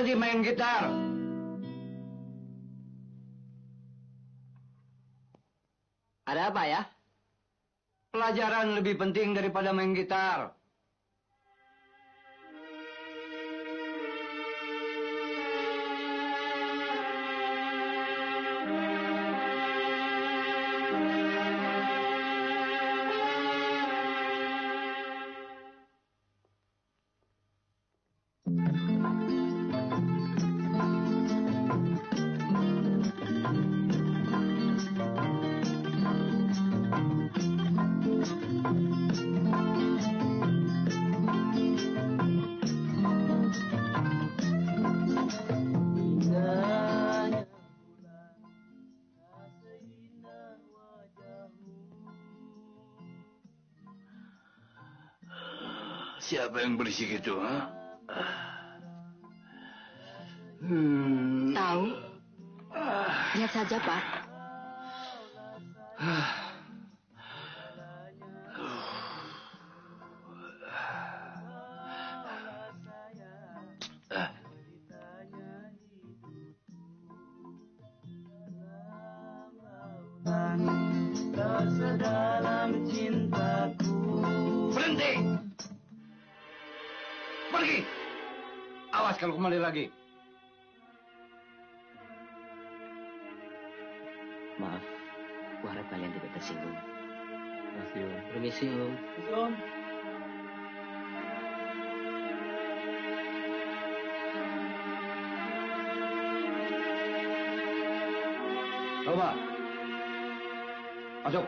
berhenti main gitar. Ada apa ya? Pelajaran lebih penting daripada main gitar. Siapa yang berisik itu, ha? Tahu? Lihat saja, Pak. Sedalam cintaku. Berhenti! Pergi! Awas kalau kembali lagi. Maaf, aku harap kalian tidak tersinggung. Masih, Om. Permisi, Om. Om. Coba. Masuk.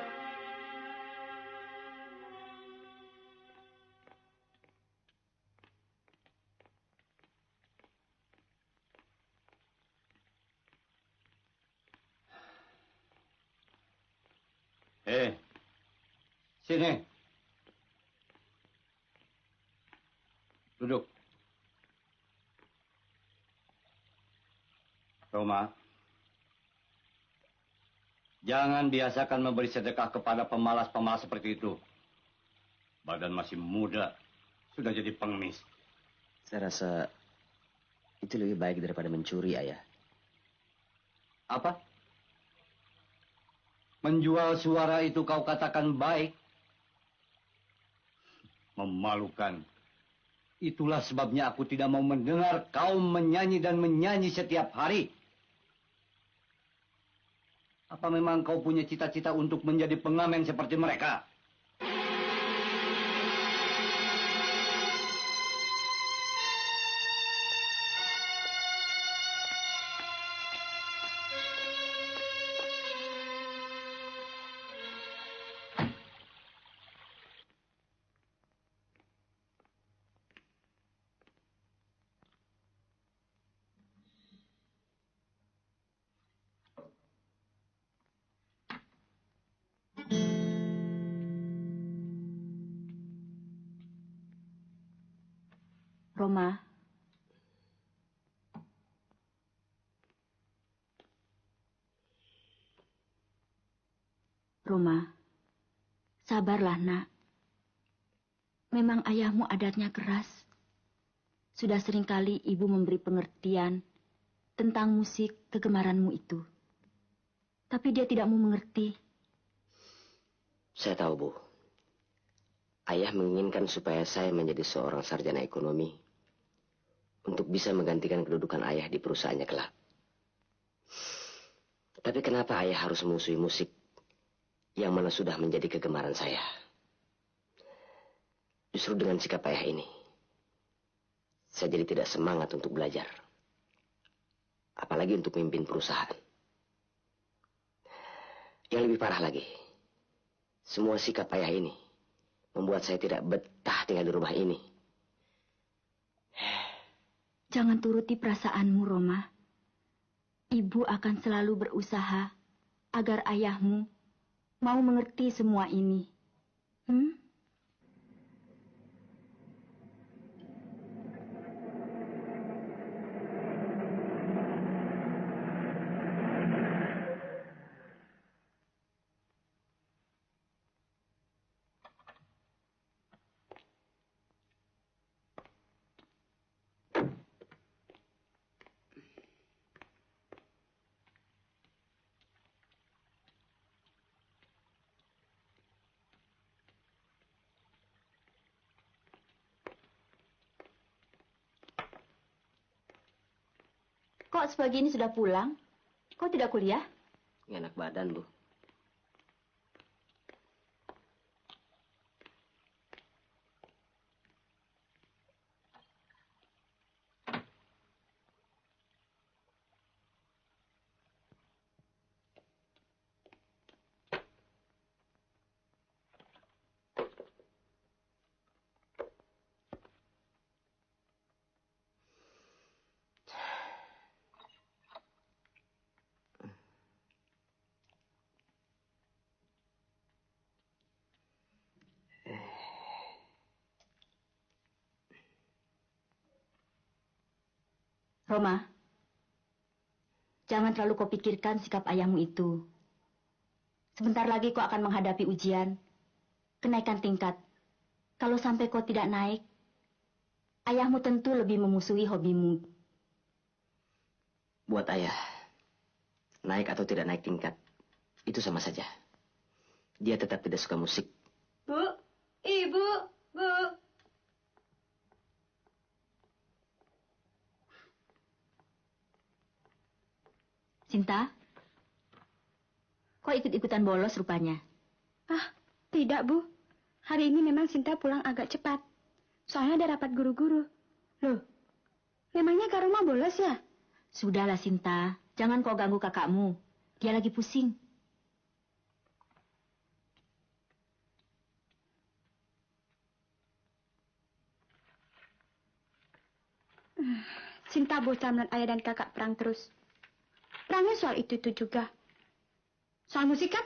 Sini. Duduk. Roma, jangan biasakan memberi sedekah kepada pemalas-pemalas seperti itu. Badan masih muda, sudah jadi pengemis. Saya rasa itu lebih baik daripada mencuri, Ayah. Apa? Menjual suara itu kau katakan baik? Memalukan. Itulah sebabnya aku tidak mau mendengar kau menyanyi dan menyanyi setiap hari. Apa memang kau punya cita-cita untuk menjadi pengamen seperti mereka? Roma. Roma, sabarlah, Nak. Memang ayahmu adatnya keras. Sudah seringkali ibu memberi pengertian tentang musik kegemaranmu itu. Tapi dia tidak mau mengerti. Saya tahu, Bu. Ayah menginginkan supaya saya menjadi seorang sarjana ekonomi untuk bisa menggantikan kedudukan ayah di perusahaannya kelak. Tapi kenapa ayah harus memusuhi musik yang mana sudah menjadi kegemaran saya? Justru dengan sikap ayah ini, saya jadi tidak semangat untuk belajar. Apalagi untuk memimpin perusahaan. Yang lebih parah lagi, semua sikap ayah ini membuat saya tidak betah tinggal di rumah ini. Jangan turuti perasaanmu, Roma. Ibu akan selalu berusaha agar ayahmu mau mengerti semua ini. saat sepagi ini sudah pulang? Kau tidak kuliah? Nggak enak badan, Bu. Roma, jangan terlalu kau pikirkan sikap ayahmu itu. Sebentar lagi kau akan menghadapi ujian, kenaikan tingkat. Kalau sampai kau tidak naik, ayahmu tentu lebih memusuhi hobimu. Buat ayah, naik atau tidak naik tingkat, itu sama saja. Dia tetap tidak suka musik. Bu, Ibu, Bu. Sinta, kau ikut-ikutan bolos rupanya. Ah, tidak, Bu. Hari ini memang Sinta pulang agak cepat. Soalnya ada rapat guru-guru. Loh, memangnya Kak Roma bolos ya? Sudahlah Sinta, jangan kau ganggu kakakmu. Dia lagi pusing. Sinta bocah melihat ayah dan kakak perang terus. Perangnya soal itu juga. Soal musik kan?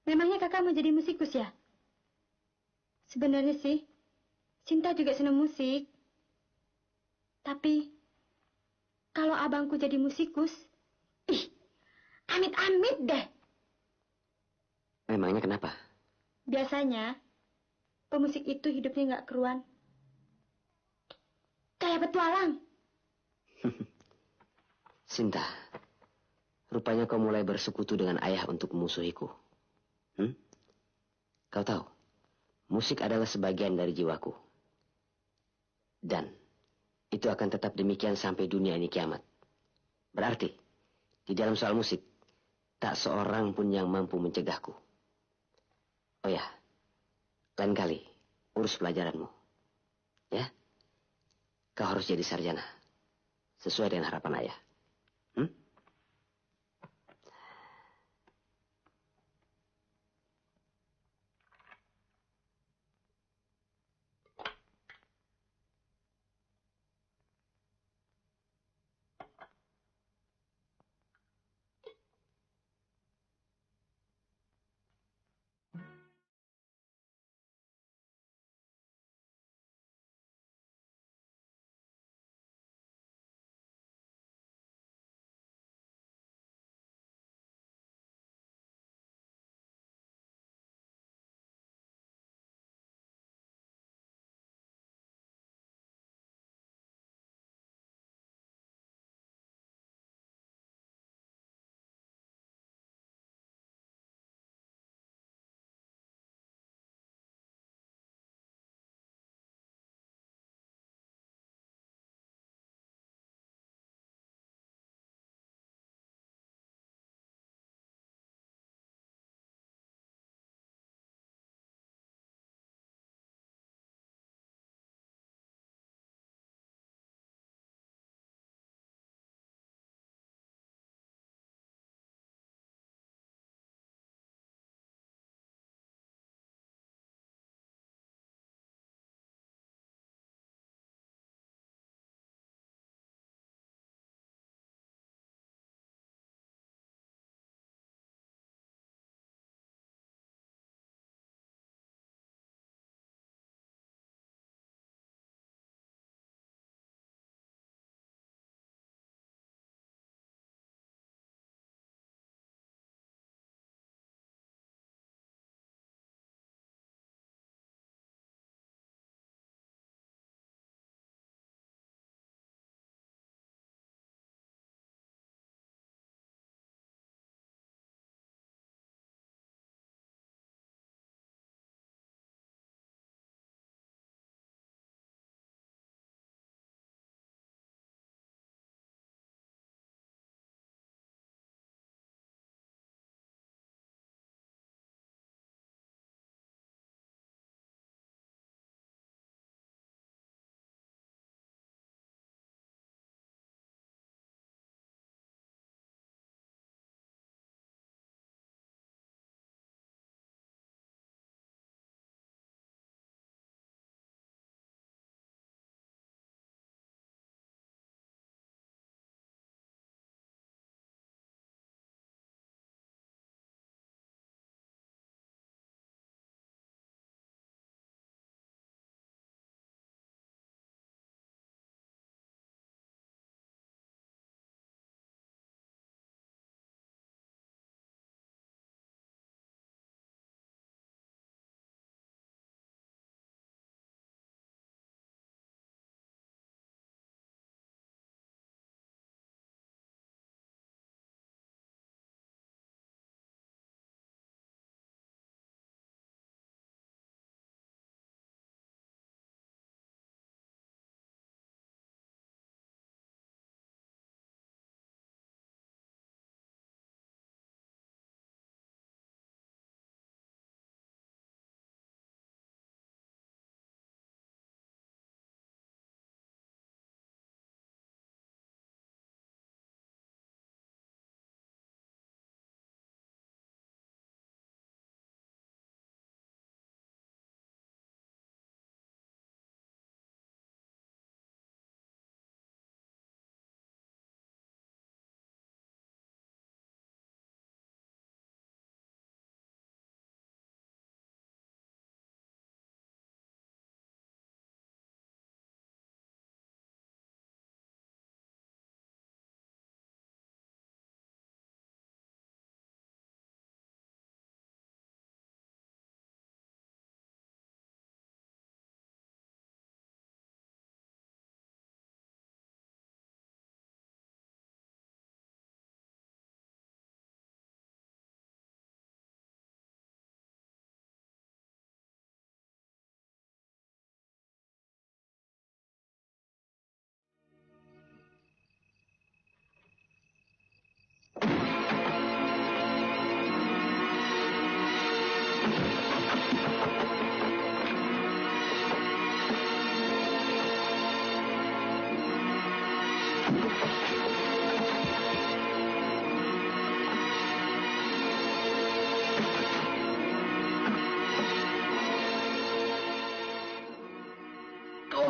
Memangnya kakak mau jadi musikus ya? Sebenarnya sih, Sinta juga senang musik. Tapi, kalau abangku jadi musikus, ih, amit-amit deh. Memangnya kenapa? Biasanya, pemusik itu hidupnya nggak keruan. Kayak petualang. Sinta, rupanya kau mulai bersekutu dengan ayah untuk memusuhiku. Kau tahu, musik adalah sebagian dari jiwaku. Dan itu akan tetap demikian sampai dunia ini kiamat. Berarti, di dalam soal musik, tak seorang pun yang mampu mencegahku. Oh ya, lain kali, urus pelajaranmu. Ya, kau harus jadi sarjana. Sesuai dengan harapan ayah.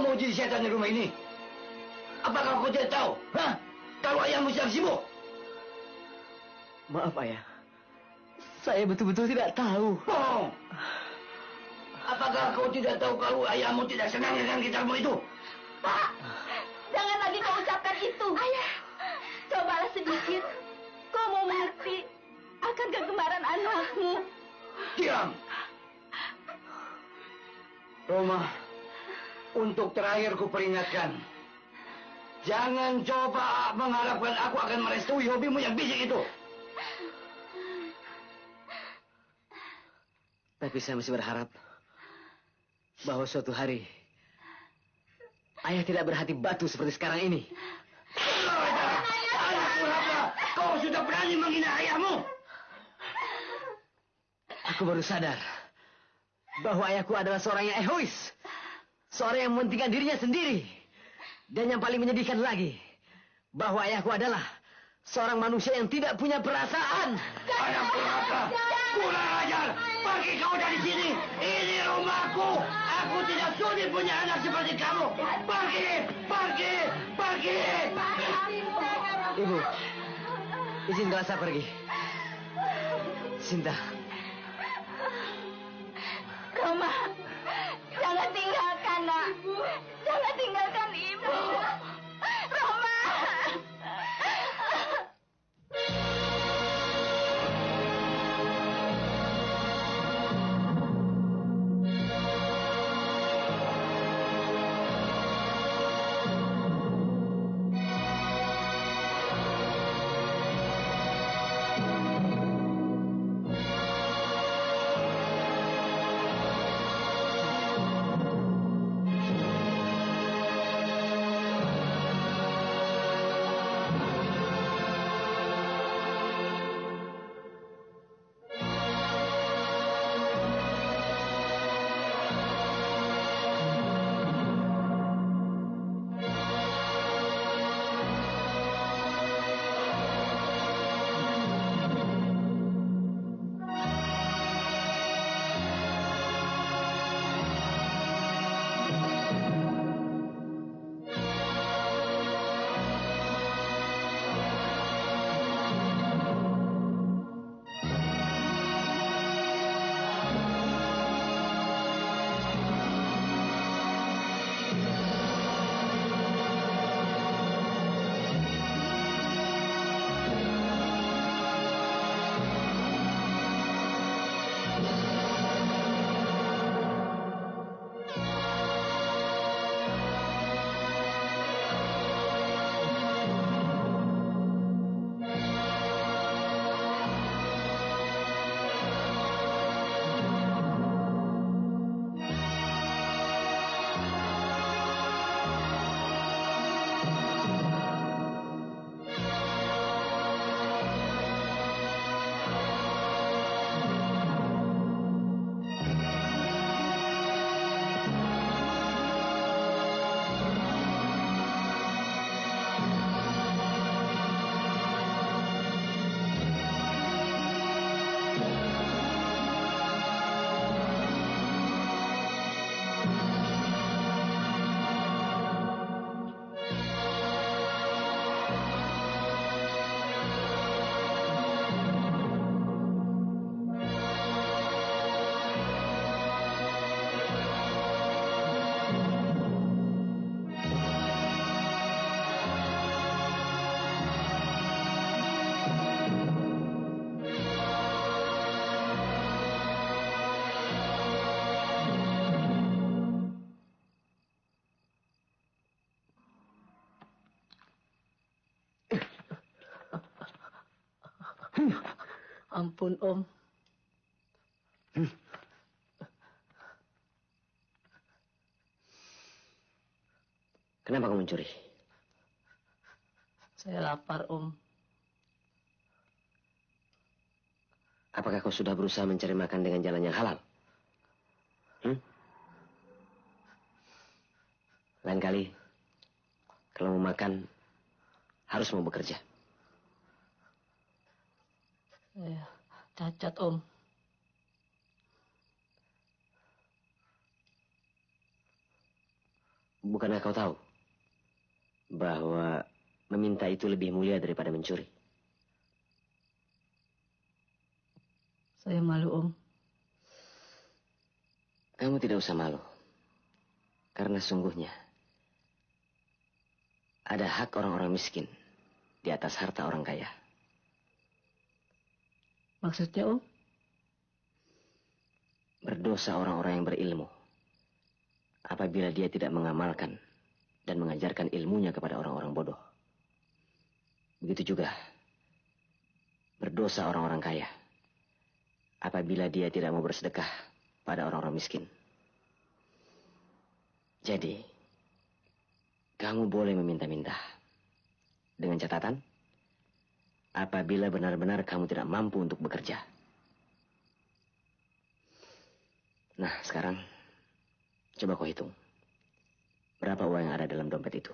kau jadi setan di rumah ini? Apakah kau tidak tahu? Hah? Kalau ayahmu sedang sibuk. Maaf, Ayah. Saya betul-betul tidak tahu. Bohong. Apakah kau tidak tahu kalau ayahmu tidak senang dengan gitarmu itu? Pak, jangan lagi kau ucapkan itu. Ayah, cobalah sedikit. Kau mau mengerti akan kegemaran anakmu. Diam. Roma, untuk terakhir ku peringatkan. Jangan coba mengharapkan aku akan merestui hobimu yang bisik itu. Tapi saya masih berharap bahwa suatu hari Ayah tidak berhati batu seperti sekarang ini. Anak durhaka, kau sudah berani menghina ayahmu. Aku baru sadar bahwa ayahku adalah seorang yang egois. Seorang yang mementingkan dirinya sendiri. Dan yang paling menyedihkan lagi, bahwa ayahku adalah seorang manusia yang tidak punya perasaan. Anak durhaka, kurang ajar. Pergi kau dari sini. Ini rumahku. Aku tidak sudi punya anak seperti kamu. Pergi, pergi, pergi. Ibu, izinkan saya pergi. Sinta. Roma, jangan tinggalkan nak. Jangan tinggalkan ibu. Roma. Ampun, Om. Kenapa kamu mencuri? Saya lapar, Om. Apakah kau sudah berusaha mencari makan dengan jalan yang halal? Lain kali, kalau mau makan, harus mau bekerja. Saya cacat, Om. Bukankah kau tahu bahwa meminta itu lebih mulia daripada mencuri? Saya malu, Om. Kamu tidak usah malu. Karena sungguhnya ada hak orang-orang miskin di atas harta orang kaya. Maksudnya, Om? Berdosa orang-orang yang berilmu apabila dia tidak mengamalkan dan mengajarkan ilmunya kepada orang-orang bodoh. Begitu juga berdosa orang-orang kaya apabila dia tidak mau bersedekah pada orang-orang miskin. Jadi, kamu boleh meminta-minta. Dengan catatan, apabila benar-benar kamu tidak mampu untuk bekerja. Nah, sekarang, coba kau hitung. Berapa uang yang ada dalam dompet itu?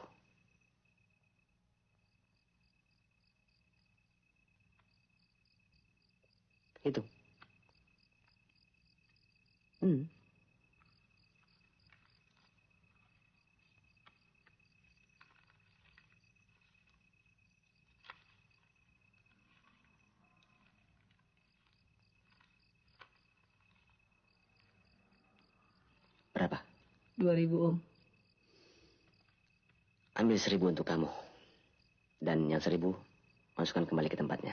Hitung. Berapa? 2.000, Om. Ambil 1.000 untuk kamu. Dan yang 1.000, masukkan kembali ke tempatnya.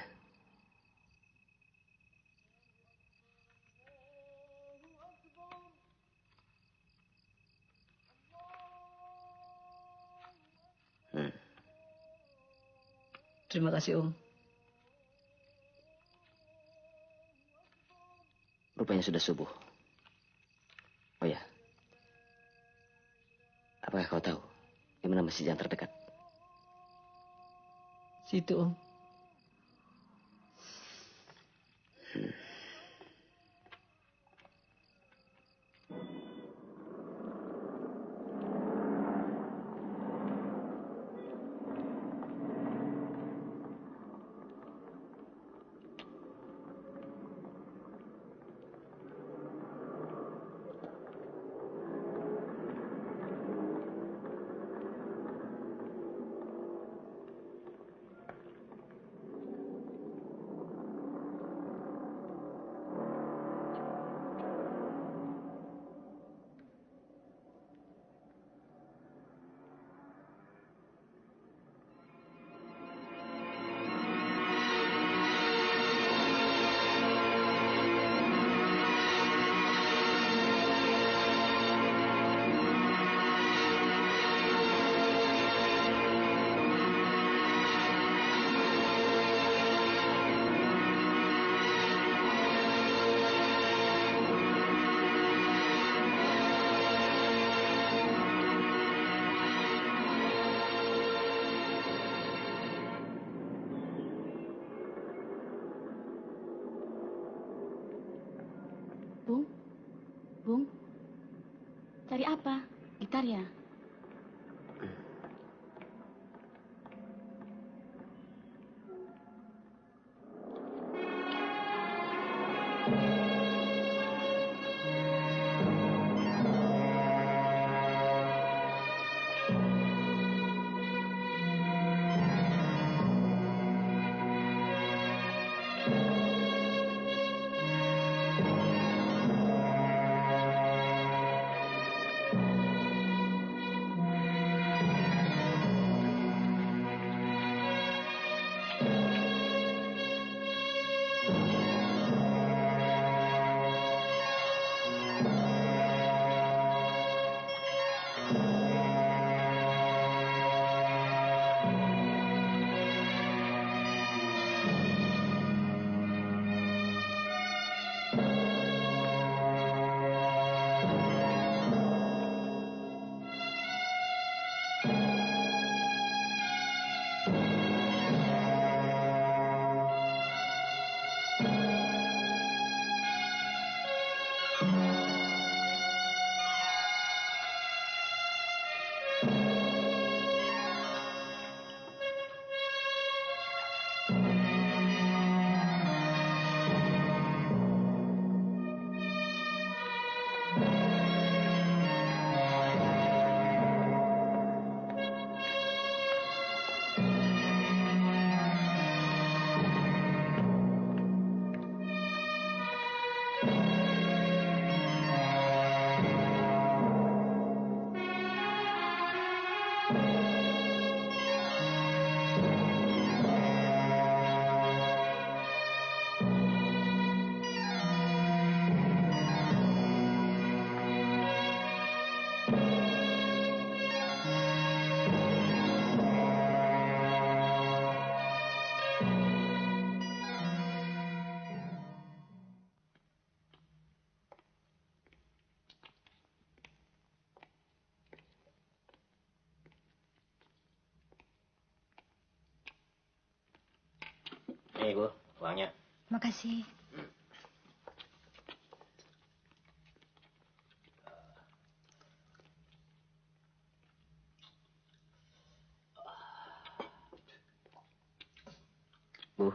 Terima kasih, Om. Rupanya sudah subuh. Oh ya. Apakah kau tahu di mana masjid yang terdekat? Situ, Om. Bung, cari apa? Gitar ya? Nih, Bu, uangnya. Makasih. Bu,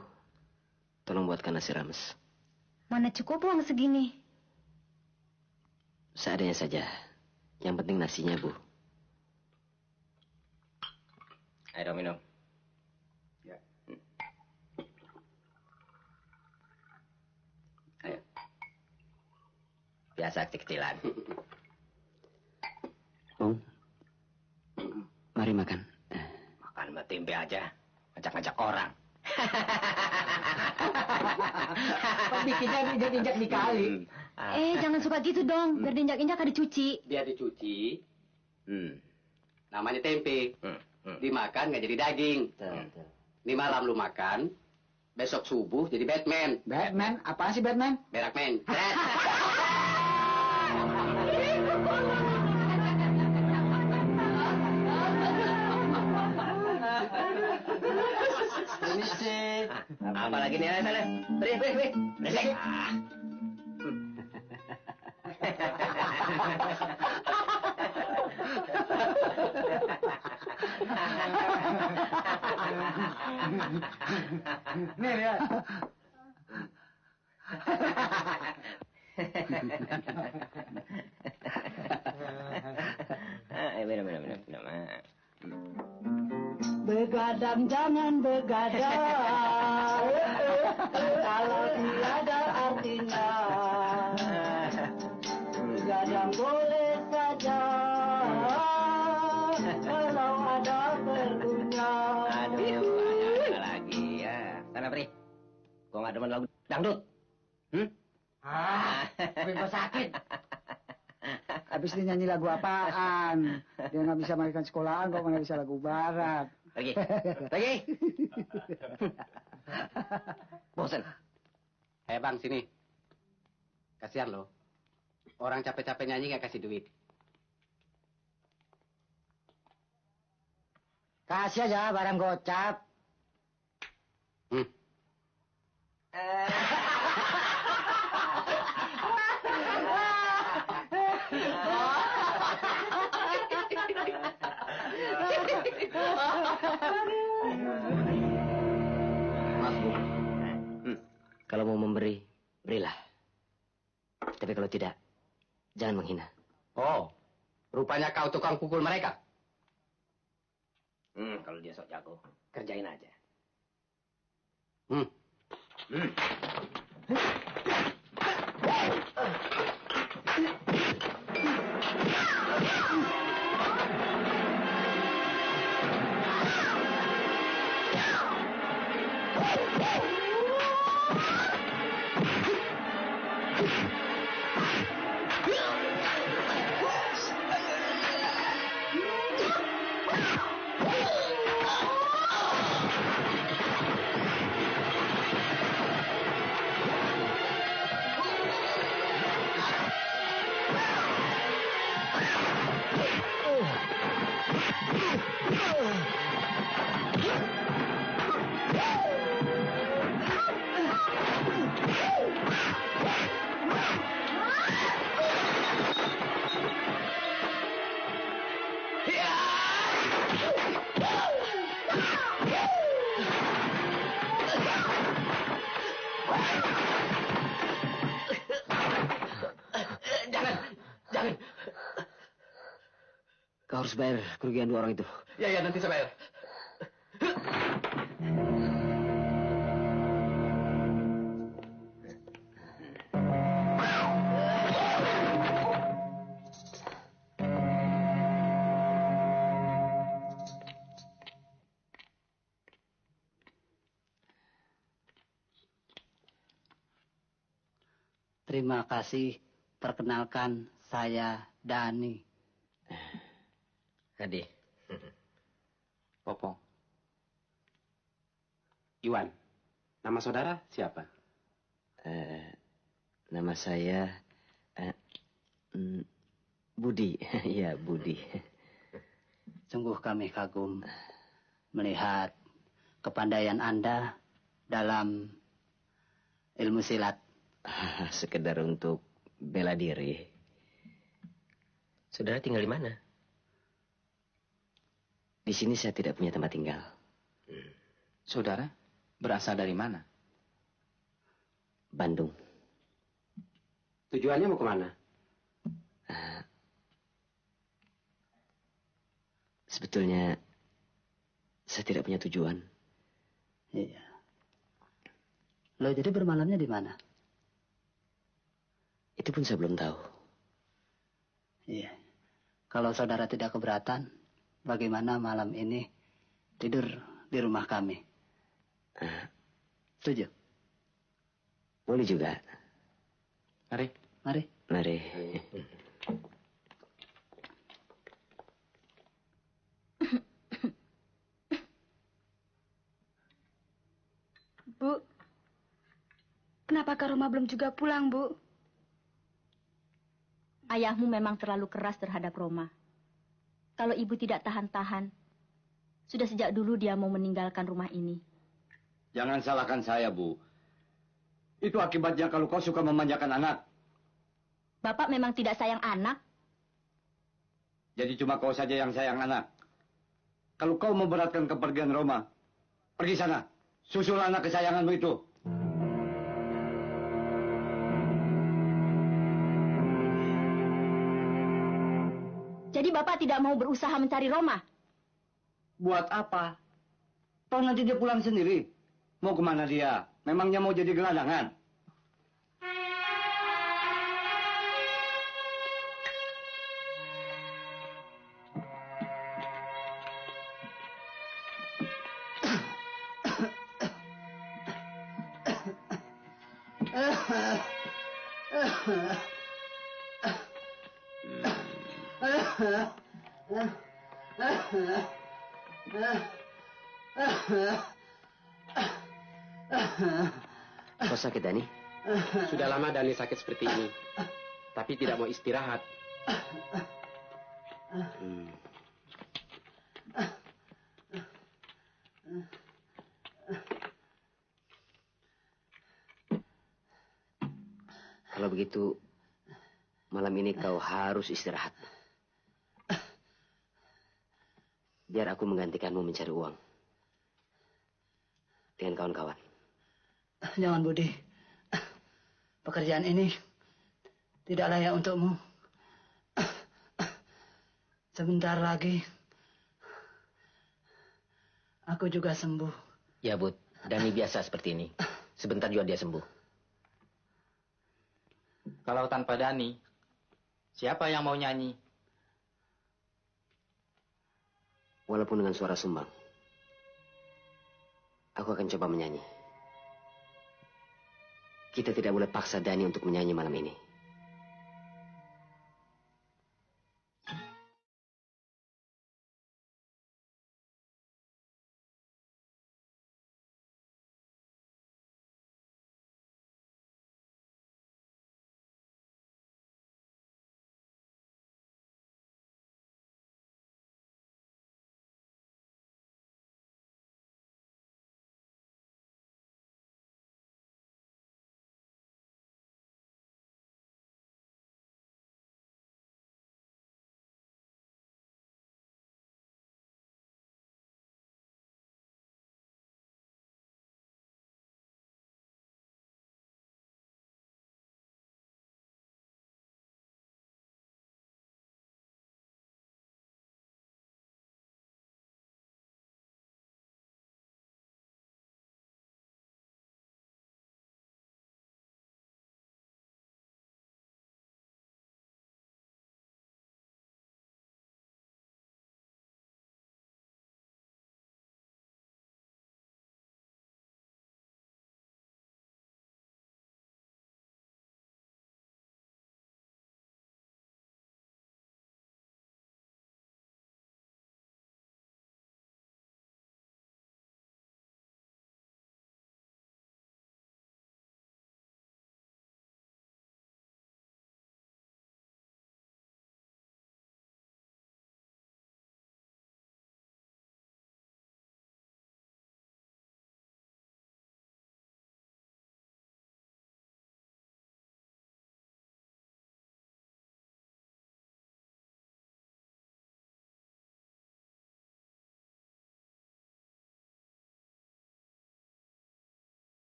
tolong buatkan nasi rames. Mana cukup uang segini? Seadanya saja. Yang penting nasinya, Bu. Ayo dong, minum. Ya. Ayo. Biasa kecil-kecilan. Om, mari makan. Makan sama tempe aja. Ngajak-ngajak orang. Bikinnya injak-injak di kali. Jangan suka gitu dong. Biar diinjak-injak ada dicuci. Biar dicuci. Namanya tempe. Dimakan nggak jadi daging. Ini malam lu makan. Besok subuh jadi Batman. Batman? Apaan sih Batman? Berakmen. Permisi. Apa lagi nih, sana? Beri. Berisik. Nih, lihat. Minum. Begadang jangan begadang. Kalau tiada artinya. Begadang boleh saja. Kalau ada perlunya. Aduh, ada lagi ya. Sana, Pri. Gua nggak demen lagu dangdut. Gue sakit. Habis dia nyanyi lagu apaan? Dia nggak bisa mainkan sekolahan, kok mana bisa lagu barat. Pergi. Bosan. Bang, sini. Kasihan lo. Orang capek-capek nyanyi nggak kasih duit. Kasih aja barang gocap. Kalau mau memberi, berilah. Tapi kalau tidak, jangan menghina. Oh, rupanya kau tukang pukul mereka. Kalau dia sok jago, kerjain aja. Jangan. Kau harus bayar kerugian dua orang itu. Ya, nanti saya bayar. Terima kasih. Perkenalkan, saya Dani. Hadi. Popong. Iwan. Nama saudara siapa? Nama saya Budi. Ya, Budi. Sungguh kami kagum melihat kepandaian Anda dalam ilmu silat. Sekedar untuk bela diri. Saudara tinggal di mana? Di sini saya tidak punya tempat tinggal. Saudara berasal dari mana? Bandung. Tujuannya mau kemana? Sebetulnya saya tidak punya tujuan. Iya. Lo jadi bermalamnya di mana? Itu pun saya belum tahu. Iya. Kalau saudara tidak keberatan, bagaimana malam ini tidur di rumah kami? Setuju? Boleh juga. Mari. Mari. Mari. Bu, kenapa Kak Roma belum juga pulang, Bu? Ayahmu memang terlalu keras terhadap Roma. Kalau ibu tidak tahan-tahan, sudah sejak dulu dia mau meninggalkan rumah ini. Jangan salahkan saya, Bu. Itu akibatnya kalau kau suka memanjakan anak. Bapak memang tidak sayang anak. Jadi cuma kau saja yang sayang anak. Kalau kau memberatkan kepergian Roma, pergi sana. Susul anak kesayanganmu itu. Jadi Bapak tidak mau berusaha mencari Roma? Buat apa? Toh nanti dia pulang sendiri. Mau kemana dia? Memangnya mau jadi gelandangan? Kau sakit, Dani? Sudah lama Dani sakit seperti ini. Tapi tidak mau istirahat. Kalau begitu, malam ini kau harus istirahat. Biar aku menggantikanmu mencari uang. Dengan kawan-kawan. Jangan, Budi. Pekerjaan ini tidak layak untukmu. Sebentar lagi, aku juga sembuh. Ya, Bud. Dani biasa seperti ini. Sebentar juga dia sembuh. Kalau tanpa Dani, siapa yang mau nyanyi? Walaupun dengan suara sumbang, aku akan coba menyanyi. Kita tidak boleh paksa Dani untuk menyanyi malam ini.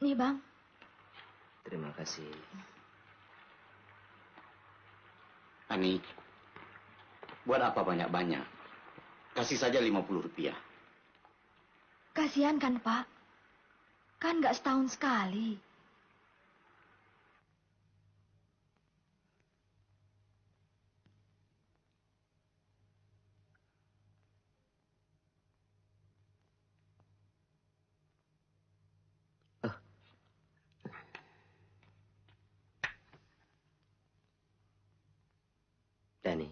Ini, Bang. Terima kasih. Ani, buat apa banyak-banyak? Kasih saja 50 rupiah. Kasihan kan, Pak? Kan nggak setahun sekali. Dani,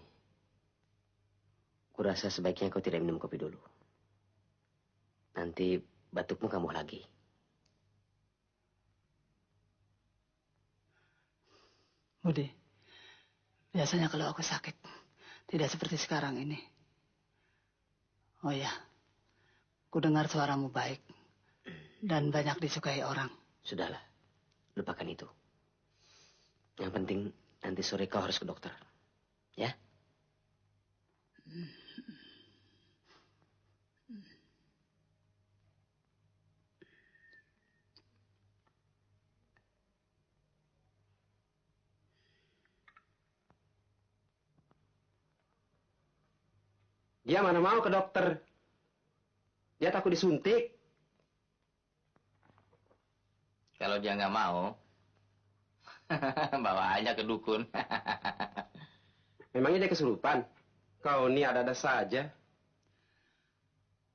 kurasa sebaiknya kau tidak minum kopi dulu. Nanti batukmu kambuh lagi. Budi, biasanya kalau aku sakit, tidak seperti sekarang ini. Oh ya, ku dengar suaramu baik dan banyak disukai orang. Sudahlah, lupakan itu. Yang penting nanti sore kau harus ke dokter. Ya? Dia mana mau ke dokter? Dia takut disuntik. Kalau dia nggak mau, bawa aja ke dukun. Memangnya dia kesurupan? Kau ini ada-ada saja.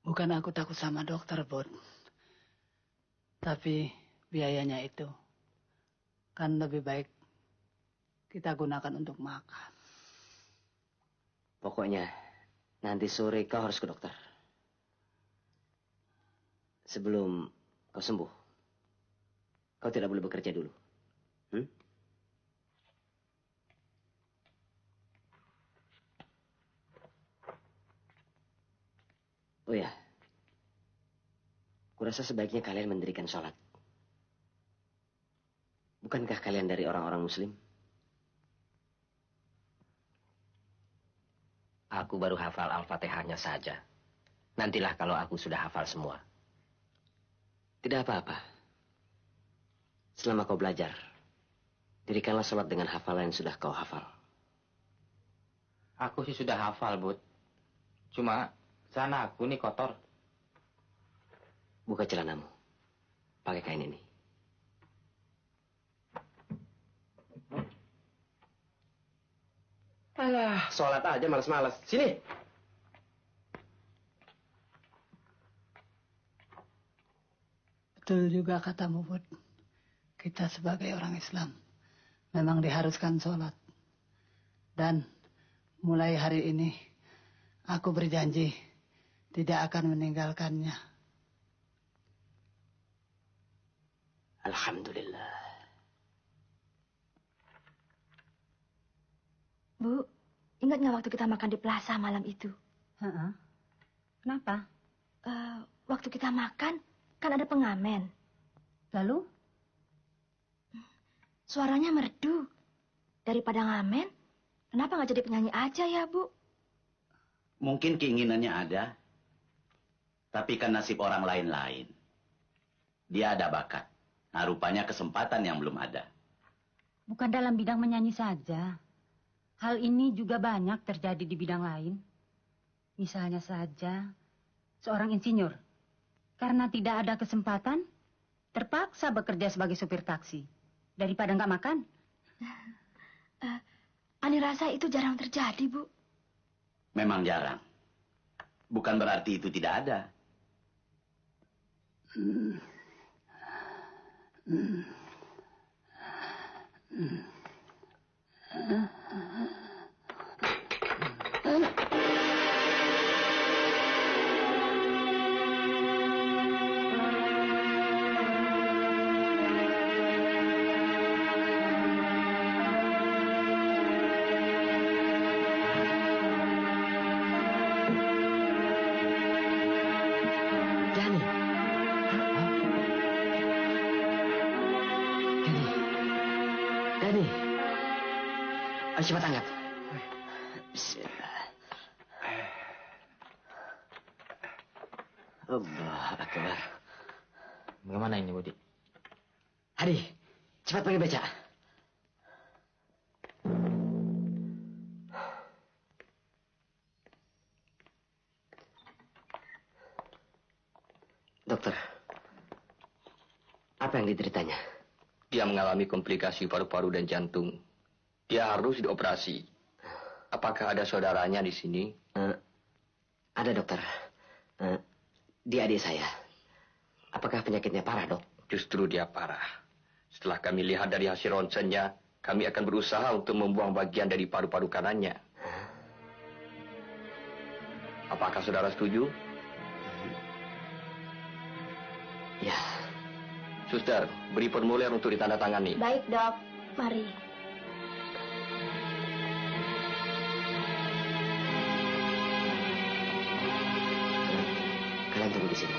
Bukan aku takut sama dokter, Bud. Tapi biayanya itu kan lebih baik kita gunakan untuk makan. Pokoknya nanti sore kau harus ke dokter. Sebelum kau sembuh, kau tidak boleh bekerja dulu. Oh ya, kurasa sebaiknya kalian mendirikan sholat. Bukankah kalian dari orang-orang Muslim? Aku baru hafal Al-Fatihahnya saja. Nantilah kalau aku sudah hafal semua. Tidak apa-apa. Selama kau belajar, dirikanlah sholat dengan hafalan yang sudah kau hafal. Aku sih sudah hafal, Bud. Cuma sana aku nih kotor. Buka celanamu. Pakai kain ini. Alah, sholat aja malas-malas. Sini. Betul juga katamu, Bud. Kita sebagai orang Islam memang diharuskan sholat. Dan mulai hari ini aku berjanji tidak akan meninggalkannya. Alhamdulillah. Bu, ingat nggak waktu kita makan di plaza malam itu? Kenapa? Waktu kita makan, kan ada pengamen. Lalu? Suaranya merdu. Daripada ngamen, kenapa nggak jadi penyanyi aja ya, Bu? Mungkin keinginannya ada. Tapi kan nasib orang lain-lain. Dia ada bakat. Nah, rupanya kesempatan yang belum ada. Bukan dalam bidang menyanyi saja. Hal ini juga banyak terjadi di bidang lain. Misalnya saja, seorang insinyur. Karena tidak ada kesempatan, terpaksa bekerja sebagai supir taksi. Daripada nggak makan. Ani rasa itu jarang terjadi, Bu. Memang jarang. Bukan berarti itu tidak ada. Dani. Ayo cepat angkat. Bismillah. Allah Akbar. Bagaimana ini, Budi? Hadi, cepat panggil beca. Dokter, apa yang dideritanya? Dia mengalami komplikasi paru-paru dan jantung. Dia harus dioperasi. Apakah ada saudaranya di sini? Ada, dokter. Dia adik saya. Apakah penyakitnya parah, dok? Justru dia parah. Setelah kami lihat dari hasil ronsennya, kami akan berusaha untuk membuang bagian dari paru-paru kanannya. Apakah saudara setuju? Ya. Suster, beri formulir untuk ditandatangani. Baik, Dok. Mari. Kalian tunggu di sini.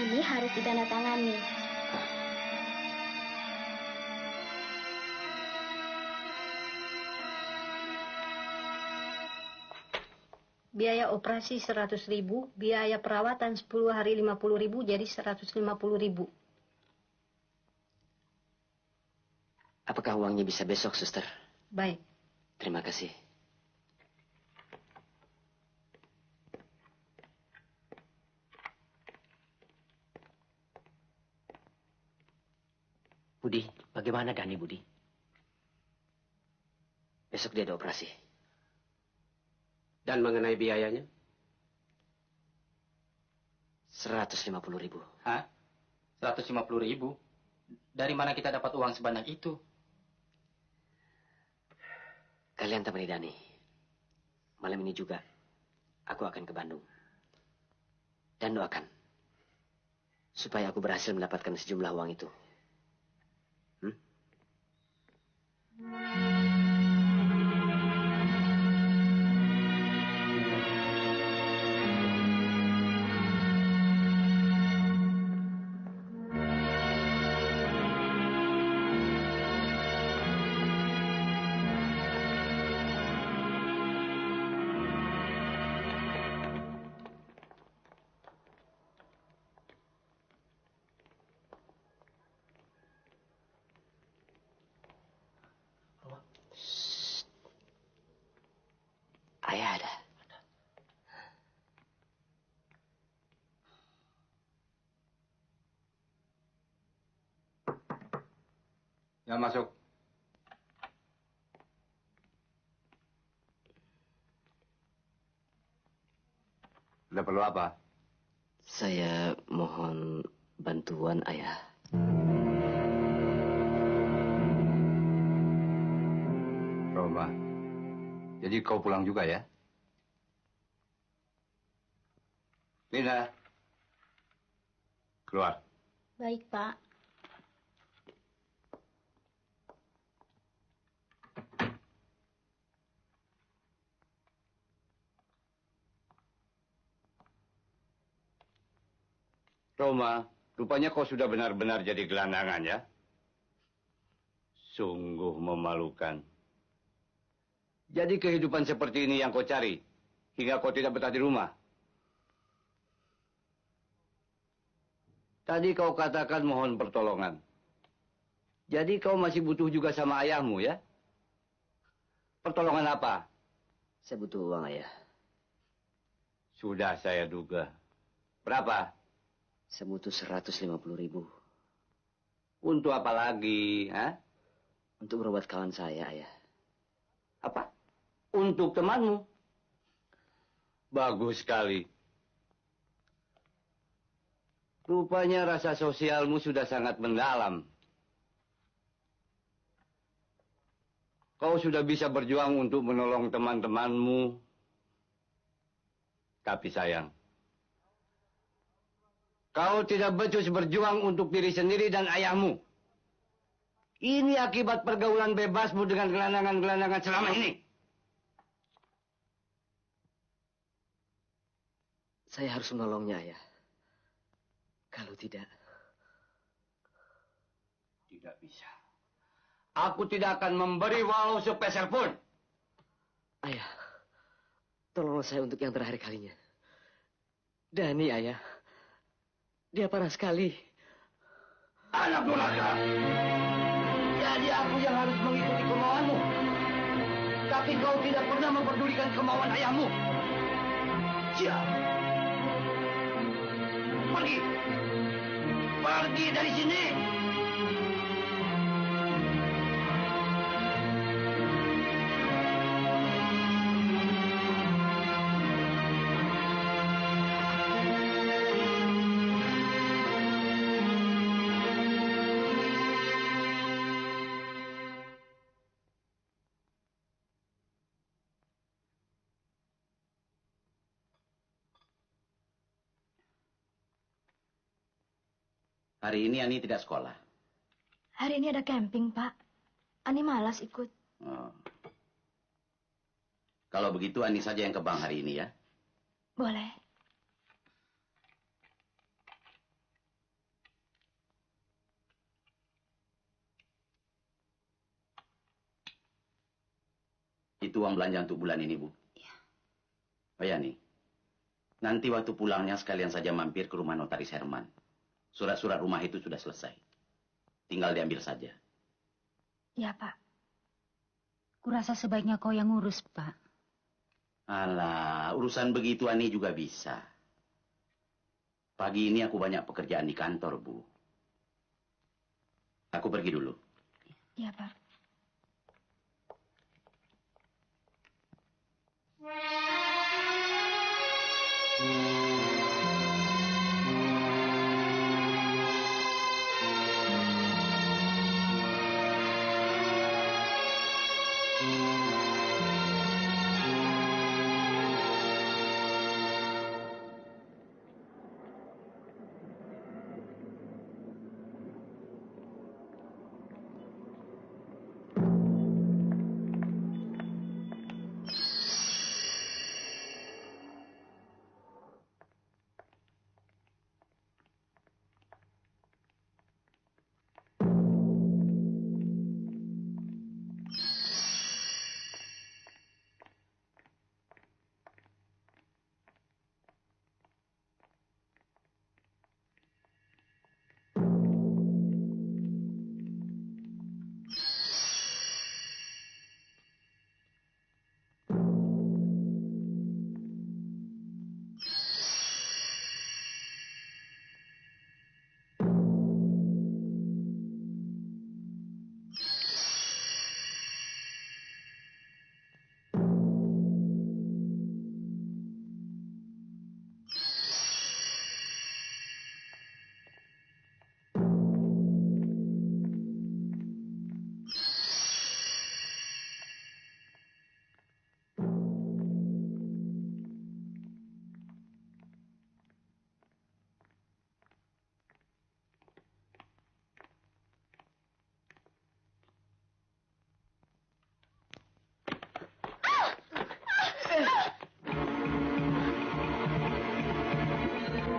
Ini harus ditandatangani. Biaya operasi 100.000, biaya perawatan 10 hari 50.000, jadi 150.000. Apakah uangnya bisa besok, suster? Baik. Terima kasih. Budi, bagaimana Dani, Budi? Besok dia ada operasi. Dan mengenai biayanya? 150.000. Hah? 150.000? Dari mana kita dapat uang sebanyak itu? Kalian temani Dani. Malam ini juga aku akan ke Bandung. Dan doakan supaya aku berhasil mendapatkan sejumlah uang itu. Ayah ada. Ya, masuk. Ada perlu apa? Saya mohon bantuan ayah. Roma, jadi kau pulang juga ya? Lina, keluar. Baik, Pak. Roma, rupanya kau sudah benar-benar jadi gelandangan ya? Sungguh memalukan. Jadi kehidupan seperti ini yang kau cari, hingga kau tidak betah di rumah. Tadi kau katakan mohon pertolongan. Jadi kau masih butuh juga sama ayahmu ya? Pertolongan apa? Saya butuh uang, ayah. Sudah saya duga. Berapa? Saya butuh 150.000. Untuk apa lagi? Ha? Untuk berobat kawan saya, ayah. Apa? Untuk temanmu? Bagus sekali. Rupanya rasa sosialmu sudah sangat mendalam. Kau sudah bisa berjuang untuk menolong teman-temanmu. Tapi sayang, kau tidak becus berjuang untuk diri sendiri dan ayahmu. Ini akibat pergaulan bebasmu dengan gelandangan-gelandangan selama ini. Saya harus menolongnya, ayah. Kalau tidak... Tidak bisa. Aku tidak akan memberi walau sepeser pun. Ayah, tolonglah saya untuk yang terakhir kalinya. Dani, ayah. Dia parah sekali. Anak durhaka. Jadi aku yang harus mengikuti kemauanmu. Tapi kau tidak pernah memperdulikan kemauan ayahmu. Siap. Pergi. Pergi dari sini. Hari ini Ani tidak sekolah. Hari ini ada camping, Pak. Ani malas ikut. Oh. Kalau begitu Ani saja yang ke bank hari ini ya. Boleh. Itu uang belanja untuk bulan ini, Bu. Iya. Oh ya nih. Nanti waktu pulangnya sekalian saja mampir ke rumah notaris Herman. Surat-surat rumah itu sudah selesai. Tinggal diambil saja. Ya, Pak. Kurasa sebaiknya kau yang ngurus, Pak. Alah, urusan begitu Ani juga bisa. Pagi ini aku banyak pekerjaan di kantor, Bu. Aku pergi dulu. Iya, Pak.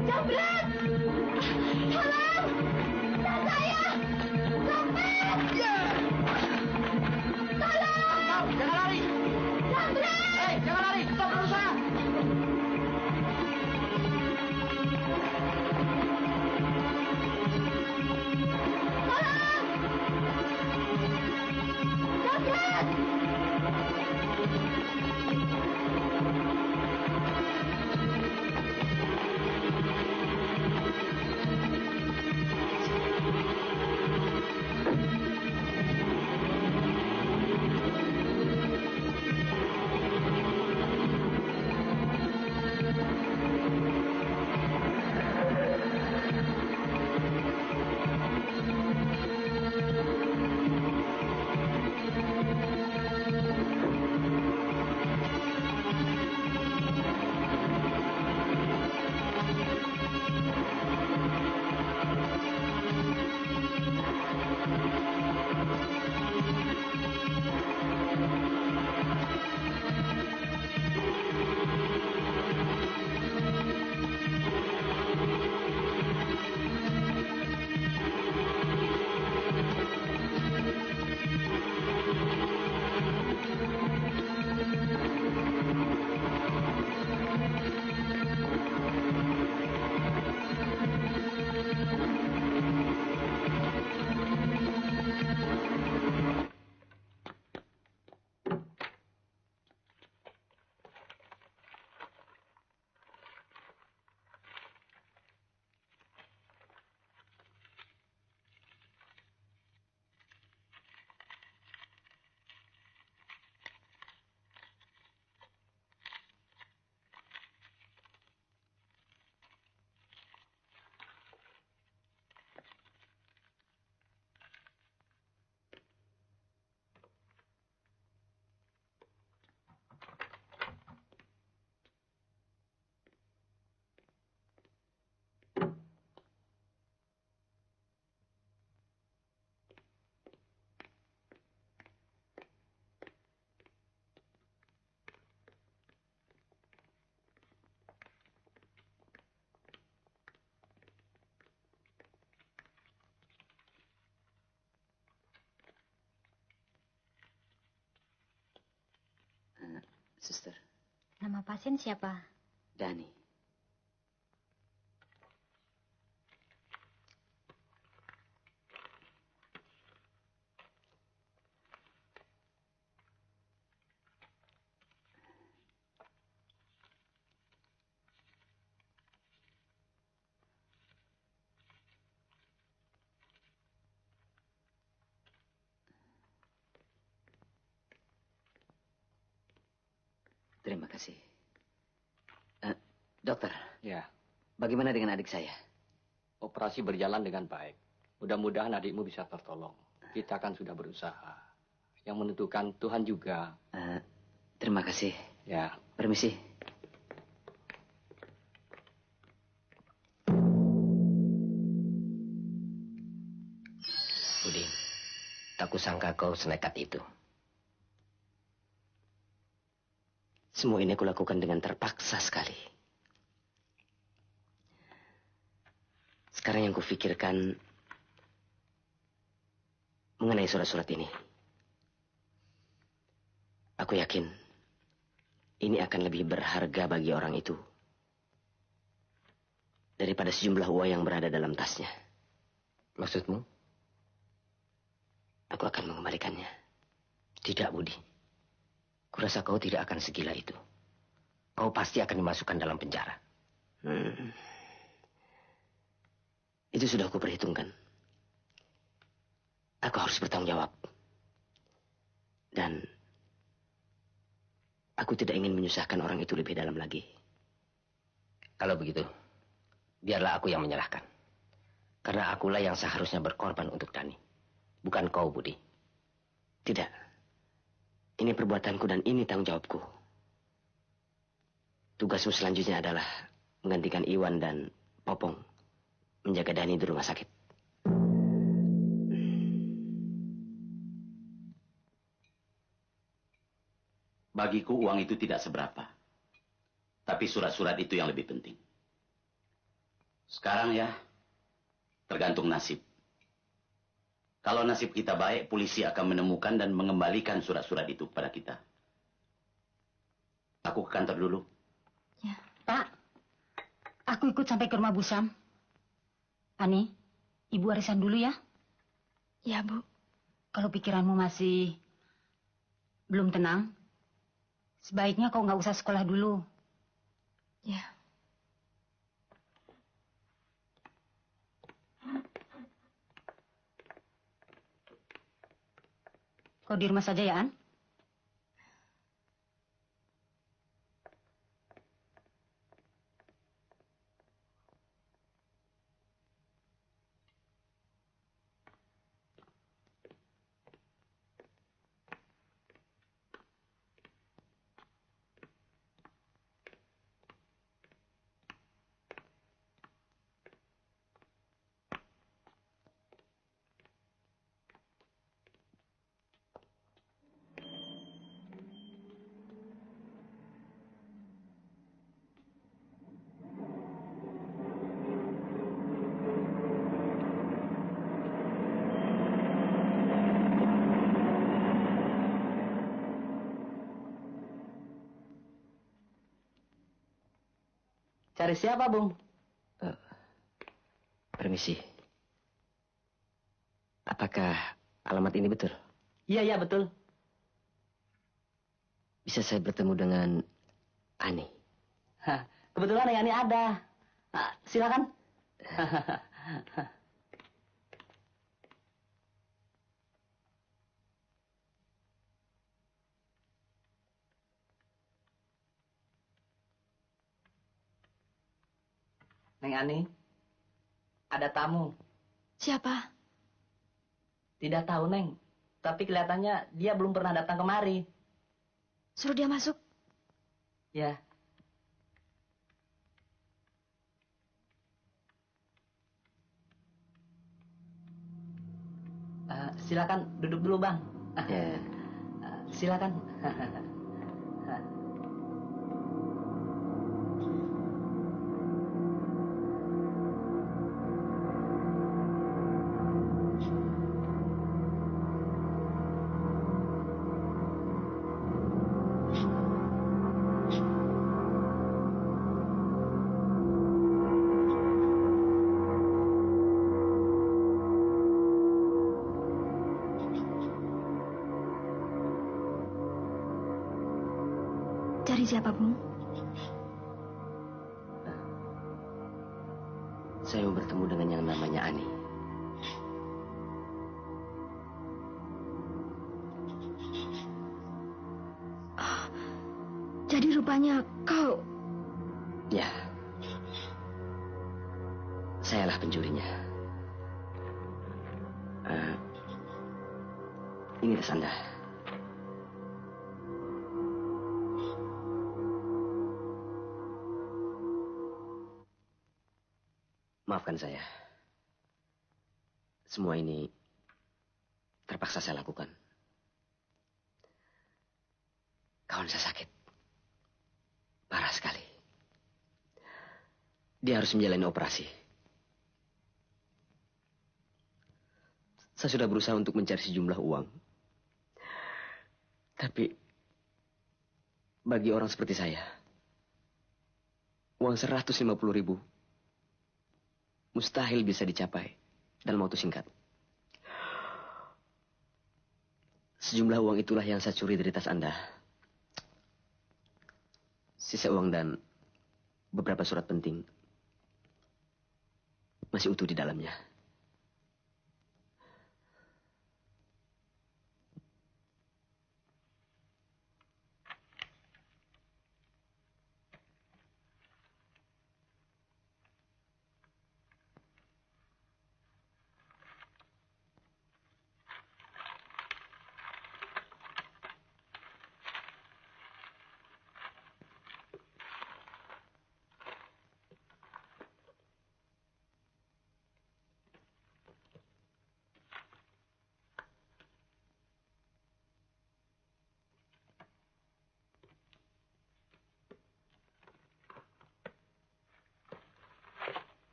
Jambret! Tolong! Tas saya! Dompet! Tolong! Jangan lari! Jambret! Hei, jangan lari! Stop dulu saya! Tolong! Jambret! Nama pasien siapa? Dani. Terima kasih. Dokter. Ya. Bagaimana dengan adik saya? Operasi berjalan dengan baik. Mudah-mudahan adikmu bisa tertolong. Kita kan sudah berusaha. Yang menentukan Tuhan juga. Terima kasih. Ya. Permisi. Budi, tak kusangka kau senekat itu. Semua ini aku lakukan dengan terpaksa sekali. Sekarang yang kufikirkan mengenai surat-surat ini. Aku yakin ini akan lebih berharga bagi orang itu daripada sejumlah uang yang berada dalam tasnya. Maksudmu? Aku akan mengembalikannya. Tidak, Budi. Kurasa kau tidak akan segila itu. Kau pasti akan dimasukkan dalam penjara. Itu sudah aku perhitungkan. Aku harus bertanggung jawab. Dan aku tidak ingin menyusahkan orang itu lebih dalam lagi. Kalau begitu, biarlah aku yang menyerahkan. Karena akulah yang seharusnya berkorban untuk Dani. Bukan kau, Budi. Tidak. Ini perbuatanku dan ini tanggung jawabku. Tugasmu selanjutnya adalah menggantikan Iwan dan Popong menjaga Dani di rumah sakit. Bagiku uang itu tidak seberapa. Tapi surat-surat itu yang lebih penting. Sekarang ya, tergantung nasib. Kalau nasib kita baik, polisi akan menemukan dan mengembalikan surat-surat itu kepada kita. Aku ke kantor dulu. Ya. Pak, aku ikut sampai ke rumah Bu Sam. Ani, Ibu arisan dulu ya. Ya, Bu. Kalau pikiranmu masih belum tenang, sebaiknya kau nggak usah sekolah dulu. Ya. Kau di rumah saja ya, An? Cari siapa, Bung? Permisi. Apakah alamat ini betul? Iya, betul. Bisa saya bertemu dengan Ani? Kebetulan yang ini ada. Silakan. Neng Ani, ada tamu. Siapa? Tidak tahu, Neng. Tapi kelihatannya dia belum pernah datang kemari. Suruh dia masuk. Ya. Silakan duduk dulu, Bang. Ya. Silakan. Cari siapa, Bung? Saya mau bertemu dengan yang namanya Ani. Jadi rupanya kau... Ya. Sayalah pencurinya. Ini tas Anda. Maafkan saya. Semua ini terpaksa saya lakukan. Kawan saya sakit. Parah sekali. Dia harus menjalani operasi. Saya sudah berusaha untuk mencari sejumlah uang. Tapi bagi orang seperti saya, uang 150.000 mustahil bisa dicapai dalam waktu singkat. Sejumlah uang itulah yang saya curi dari tas Anda. Sisa uang dan beberapa surat penting masih utuh di dalamnya.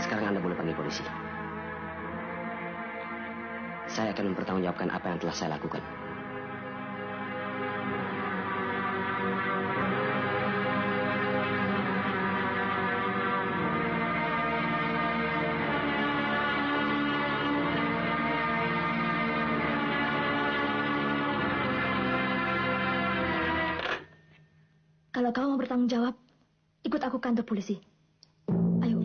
Sekarang Anda boleh panggil polisi. Saya akan mempertanggungjawabkan apa yang telah saya lakukan. Kalau kau mau bertanggung jawab, ikut aku ke kantor polisi. Ayo.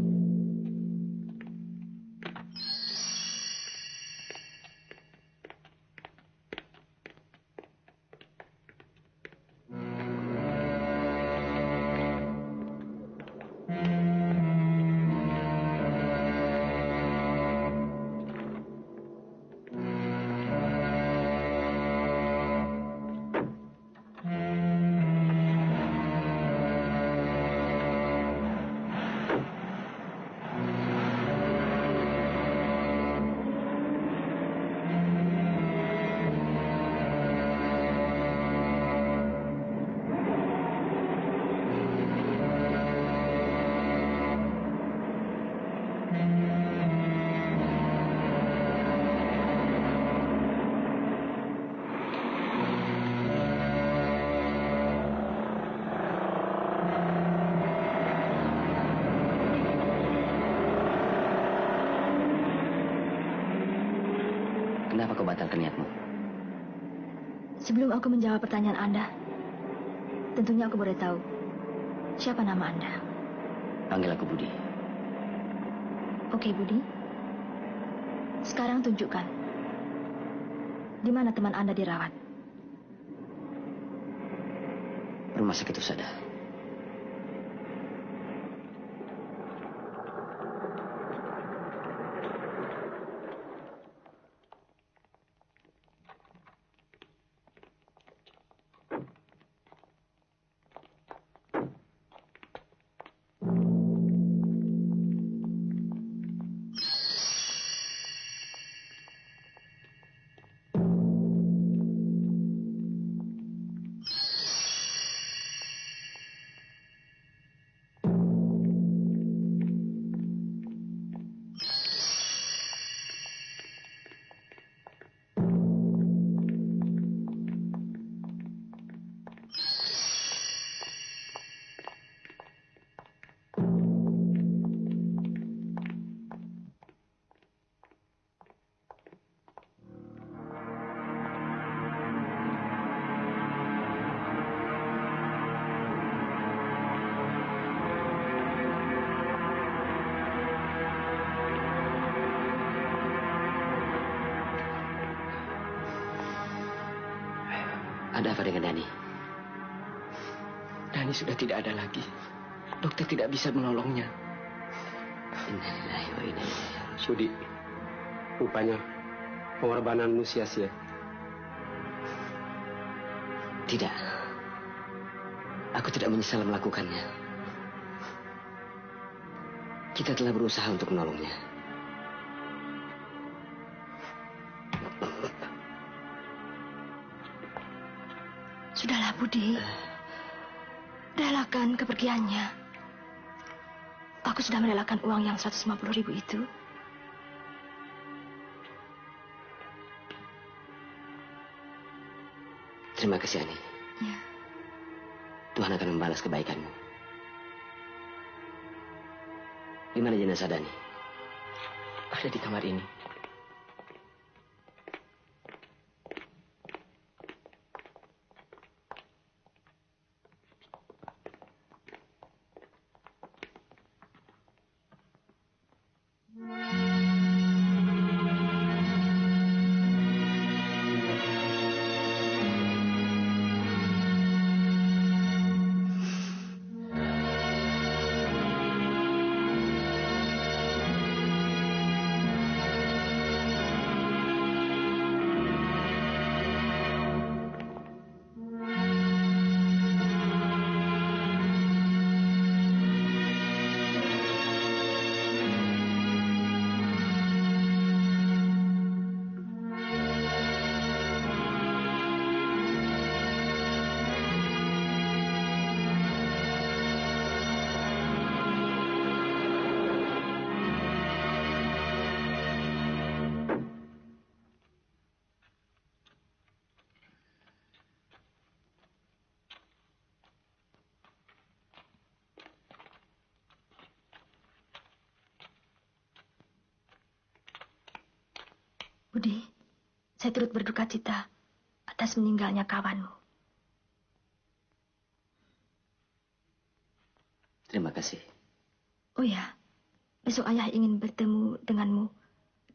Kenapa kau batalkan niatmu? Sebelum aku menjawab pertanyaan Anda, tentunya aku boleh tahu siapa nama Anda. Panggil aku Budi. Oke, Budi. Sekarang tunjukkan di mana teman Anda dirawat. Rumah sakit Usada. Ada apa dengan Dani? Dani sudah tidak ada lagi. Dokter tidak bisa menolongnya. Innalillahi wa inna ilaihi raji'un. Budi, rupanya pengorbananmu sia-sia. Tidak. Aku tidak menyesal melakukannya. Kita telah berusaha untuk menolongnya. Sudahlah, Budi. Relakan kepergiannya. Aku sudah merelakan uang yang 150.000 itu. Terima kasih, Ani. Ya. Tuhan akan membalas kebaikanmu. Di mana jenazah Dani? Ada di kamar ini. Budi, saya turut berduka cita atas meninggalnya kawanmu. Terima kasih. Oh ya, besok ayah ingin bertemu denganmu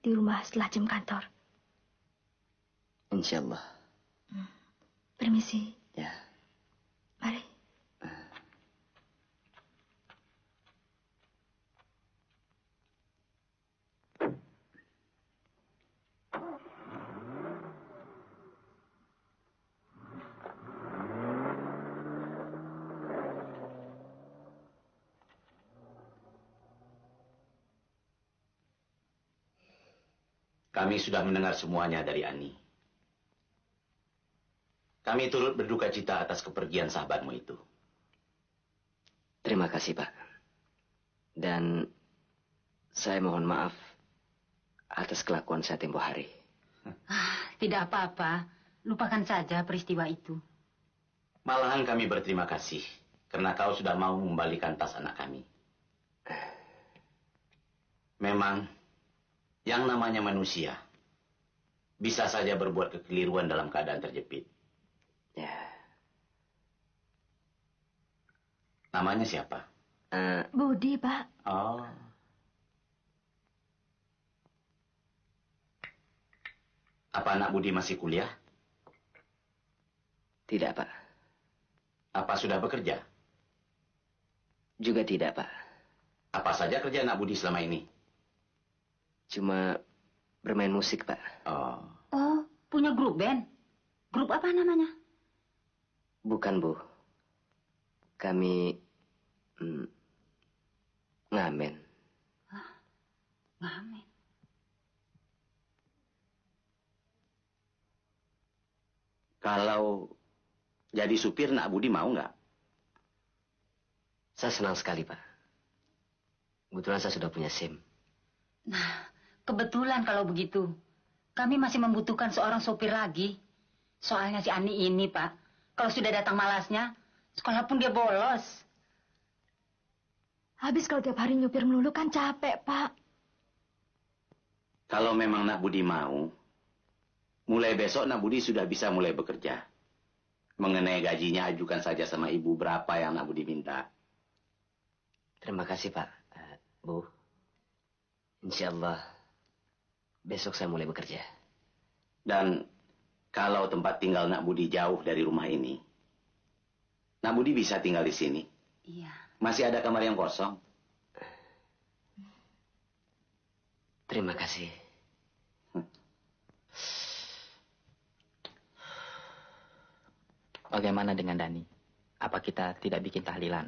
di rumah setelah jam kantor. Insya Allah. Permisi. Ya. Mari. Kami sudah mendengar semuanya dari Ani. Kami turut berduka cita atas kepergian sahabatmu itu. Terima kasih, Pak. Dan saya mohon maaf atas kelakuan saya tempo hari. Tidak apa-apa. Lupakan saja peristiwa itu. Malahan kami berterima kasih karena kau sudah mau mengembalikan tas anak kami. Memang yang namanya manusia bisa saja berbuat kekeliruan dalam keadaan terjepit. Ya. Namanya siapa? Budi, Pak. Oh. Apa anak Budi masih kuliah? Tidak, Pak. Apa sudah bekerja? Juga tidak, Pak. Apa saja kerja anak Budi selama ini? Cuma bermain musik, Pak. Oh. Oh, punya grup band? Grup apa namanya? Bukan, Bu. Kami ngamen. Ngamen. Kalau jadi supir nak Budi mau nggak? Saya senang sekali, Pak. Kebetulan saya sudah punya SIM. Nah, kebetulan kalau begitu. Kami masih membutuhkan seorang sopir lagi. Soalnya si Ani ini, Pak. Kalau sudah datang malasnya, sekolah pun dia bolos. Habis kalau tiap hari nyupir melulu kan capek, Pak. Kalau memang nak Budi mau, mulai besok nak Budi sudah bisa mulai bekerja. Mengenai gajinya ajukan saja sama ibu berapa yang nak Budi minta. Terima kasih, Pak. Bu, insya Allah besok saya mulai bekerja. Dan Kalau tempat tinggal Nak Budi jauh dari rumah ini, Nak Budi bisa tinggal di sini. Iya. Masih ada kamar yang kosong. Terima kasih. Bagaimana dengan Dani? Apa kita tidak bikin tahlilan?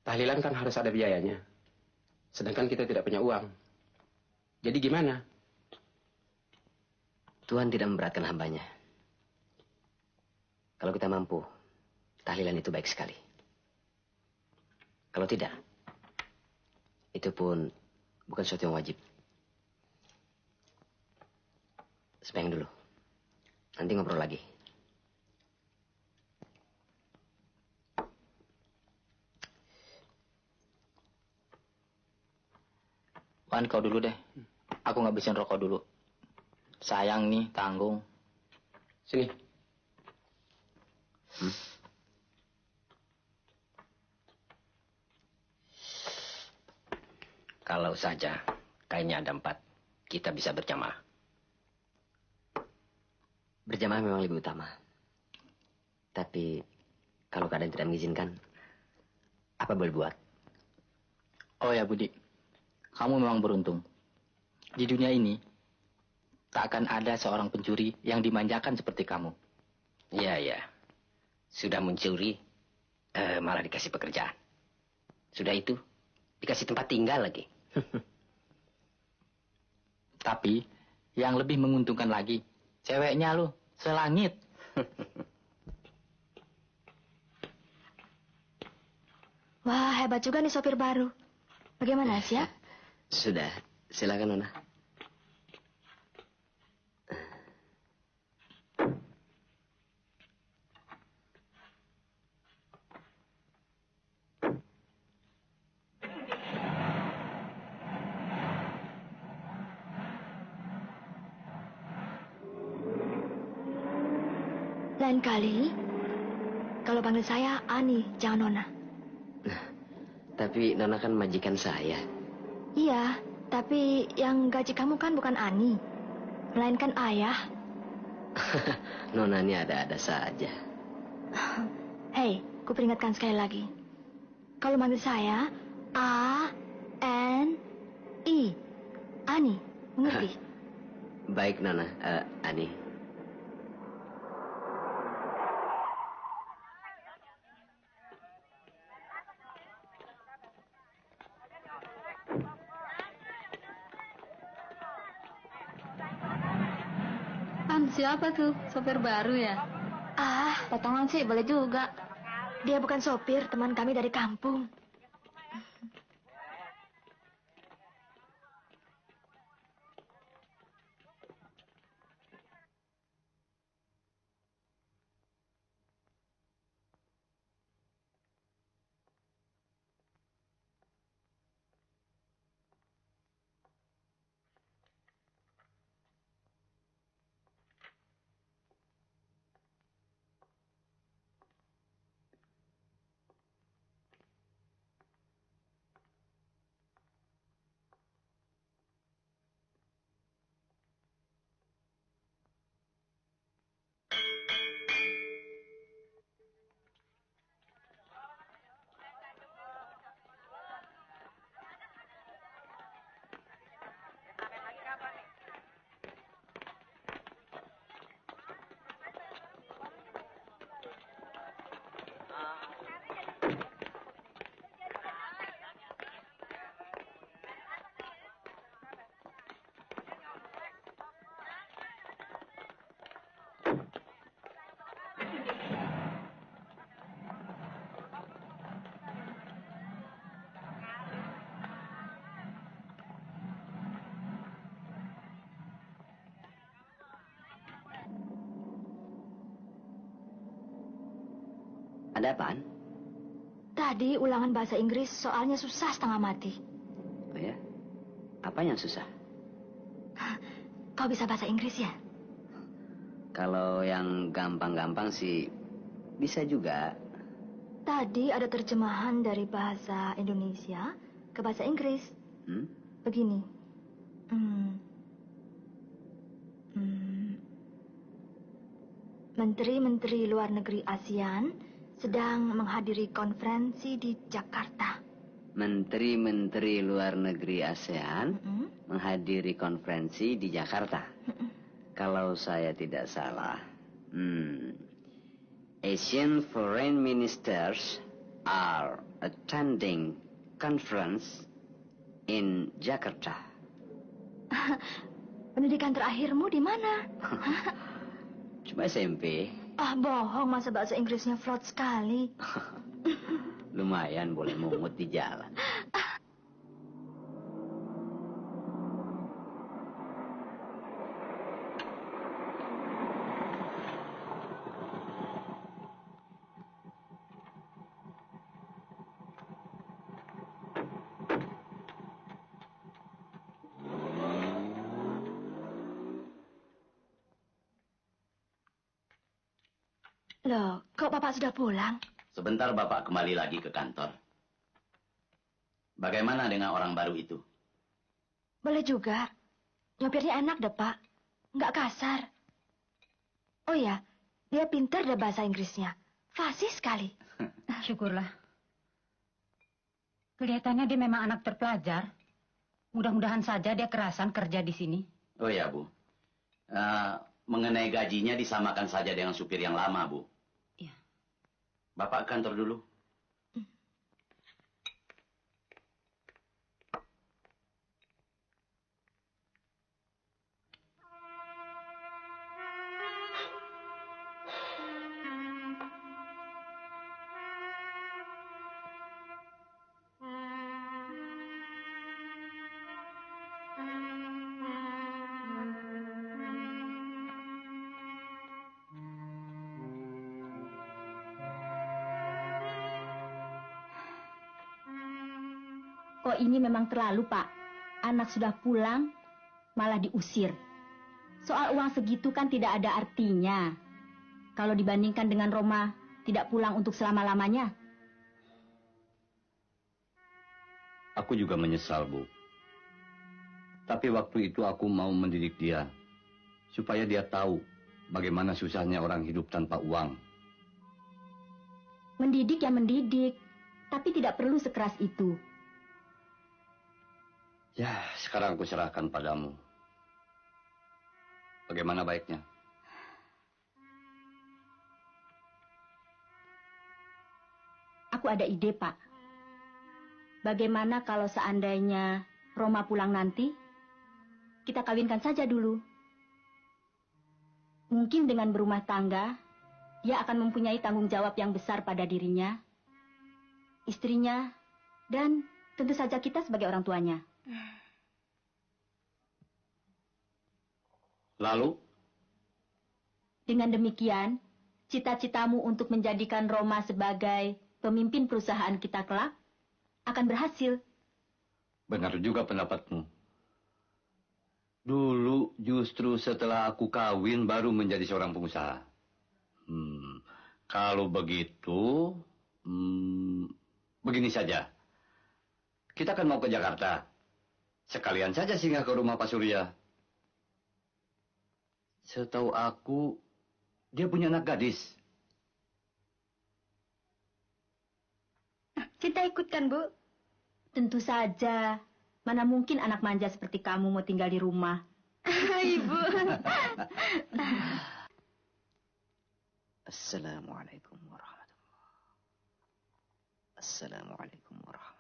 Tahlilan kan harus ada biayanya. Sedangkan kita tidak punya uang. Jadi gimana? Tuhan tidak memberatkan hambanya. Kalau kita mampu, tahlilan itu baik sekali. Kalau tidak, itu pun bukan sesuatu yang wajib. Sembahyang dulu. Nanti ngobrol lagi. Wan, kau dulu deh. Aku ngabisin rokok dulu. Sayang nih, tanggung. Sini. Kalau saja kainnya ada 4, kita bisa berjamaah. Berjamaah memang lebih utama. Tapi kalau keadaan tidak mengizinkan, apa boleh buat? Oh ya Budi, kamu memang beruntung. Di dunia ini, tak akan ada seorang pencuri yang dimanjakan seperti kamu. Iya. Sudah mencuri, malah dikasih pekerjaan. Sudah itu, dikasih tempat tinggal lagi. Tapi, yang lebih menguntungkan lagi, ceweknya lu, selangit. Wah, hebat juga nih sopir baru. Bagaimana, siap? Sudah, silakan Nona. Lain kali, kalau panggil saya Ani, jangan Nona. Tapi Nona kan majikan saya. Iya, tapi yang gaji kamu kan bukan Ani, melainkan ayah. Nona ini ada-ada saja. Hei, ku peringatkan sekali lagi. Kalau manggil saya, A-N-I. Ani, mengerti? Baik, Nona. Ani. Siapa tuh? Sopir baru ya? Potongan sih boleh juga. Dia bukan sopir, teman kami dari kampung. Ada apaan? Tadi ulangan bahasa Inggris soalnya susah setengah mati. Oh ya? Apa yang susah? Kau bisa bahasa Inggris ya? Kalau yang gampang-gampang sih bisa juga. Tadi ada terjemahan dari bahasa Indonesia ke bahasa Inggris. Begini. Menteri-menteri luar negeri ASEAN sedang menghadiri konferensi di Jakarta. Menteri-menteri luar negeri ASEAN menghadiri konferensi di Jakarta. Kalau saya tidak salah, Asian foreign ministers are attending conference in Jakarta. Pendidikan terakhirmu di mana? Cuma SMP. Ah, bohong, masa bahasa Inggrisnya flot sekali. Lumayan boleh mungut di jalan. Loh, kok Bapak sudah pulang? Sebentar Bapak kembali lagi ke kantor. Bagaimana dengan orang baru itu? Boleh juga. Nyopirnya enak deh, Pak. Nggak kasar. Oh ya, dia pintar deh bahasa Inggrisnya. Fasih sekali. Syukurlah. Kelihatannya dia memang anak terpelajar. Mudah-mudahan saja dia kerasan kerja di sini. Oh ya, Bu. Mengenai gajinya disamakan saja dengan supir yang lama, Bu. Iya. Bapak ke kantor dulu. Kok ini memang terlalu, Pak. Anak sudah pulang, malah diusir. Soal uang segitu kan tidak ada artinya. Kalau dibandingkan dengan Roma tidak pulang untuk selama-lamanya. Aku juga menyesal, Bu. Tapi waktu itu aku mau mendidik dia. Supaya dia tahu bagaimana susahnya orang hidup tanpa uang. Mendidik ya mendidik. Tapi tidak perlu sekeras itu. Ya, sekarang aku serahkan padamu. Bagaimana baiknya? Aku ada ide, Pak. Bagaimana kalau seandainya Roma pulang nanti, kita kawinkan saja dulu. Mungkin dengan berumah tangga, dia akan mempunyai tanggung jawab yang besar pada dirinya, istrinya, dan tentu saja kita sebagai orang tuanya. Lalu? Dengan demikian, cita-citamu untuk menjadikan Roma sebagai pemimpin perusahaan kita kelak akan berhasil. Benar juga pendapatmu. Dulu justru setelah aku kawin baru menjadi seorang pengusaha. Kalau begitu, begini saja. Kita kan mau ke Jakarta. Sekalian saja singgah ke rumah Pak Surya. Setahu aku, dia punya anak gadis. Cinta ikutkan, Bu? Tentu saja. Mana mungkin anak manja seperti kamu mau tinggal di rumah. Ibu. Assalamualaikum warahmatullahi wabarakatuh. Assalamualaikum warahmatullahi wabarakatuh.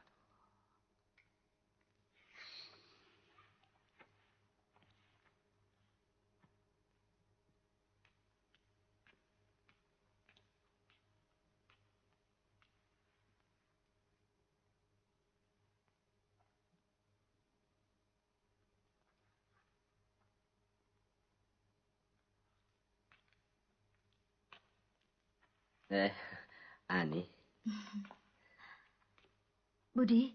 Ani. Budi,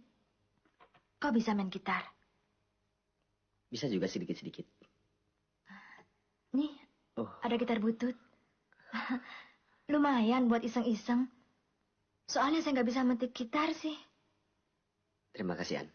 kau bisa main gitar? Bisa juga sedikit-sedikit. Nih, ada gitar butut. Lumayan buat iseng-iseng. Soalnya saya nggak bisa metik gitar sih. Terima kasih, An.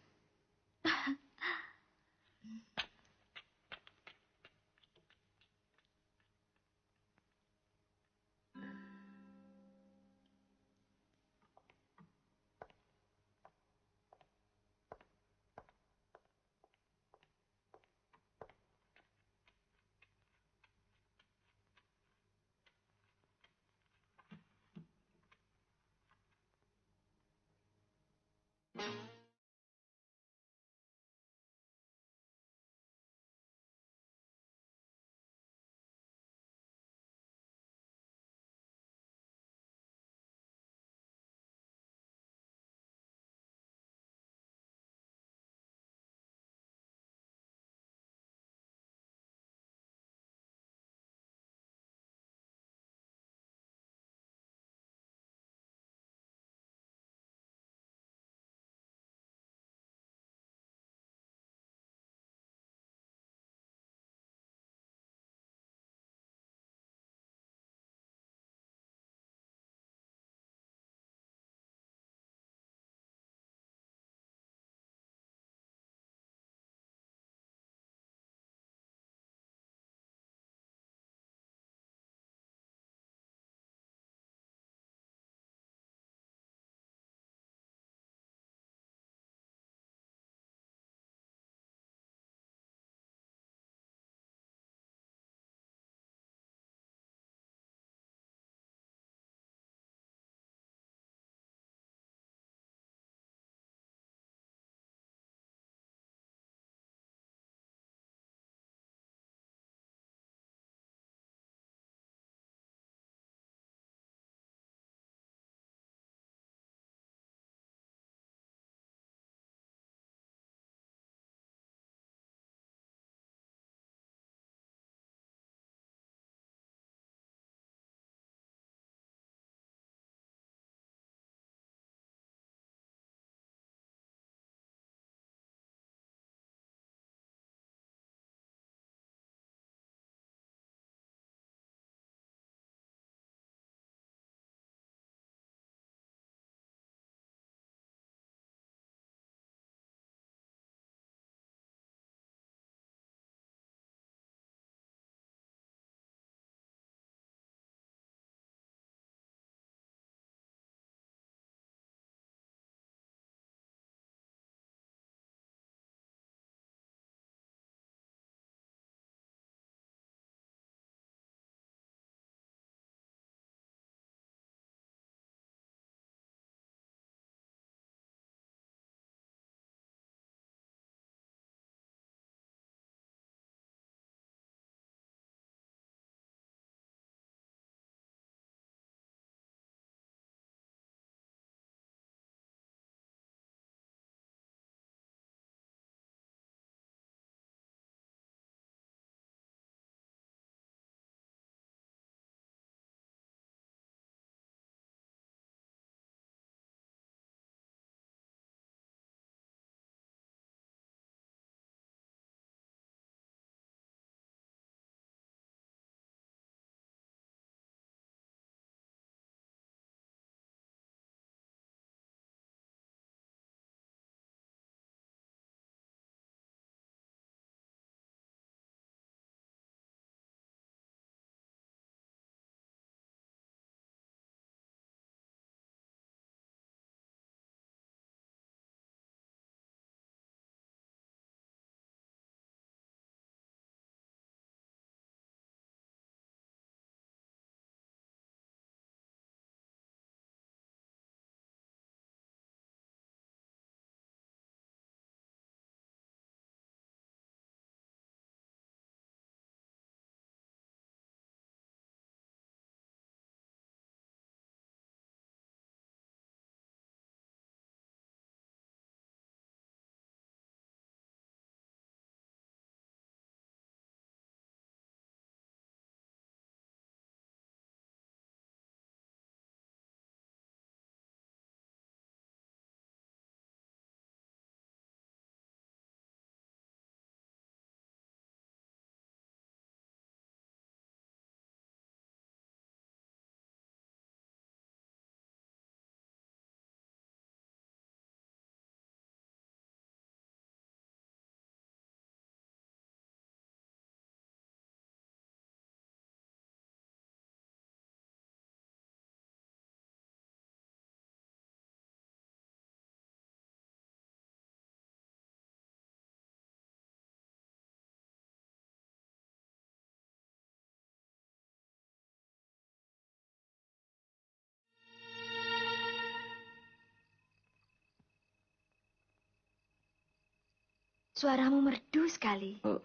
Suaramu merdu sekali. Oh.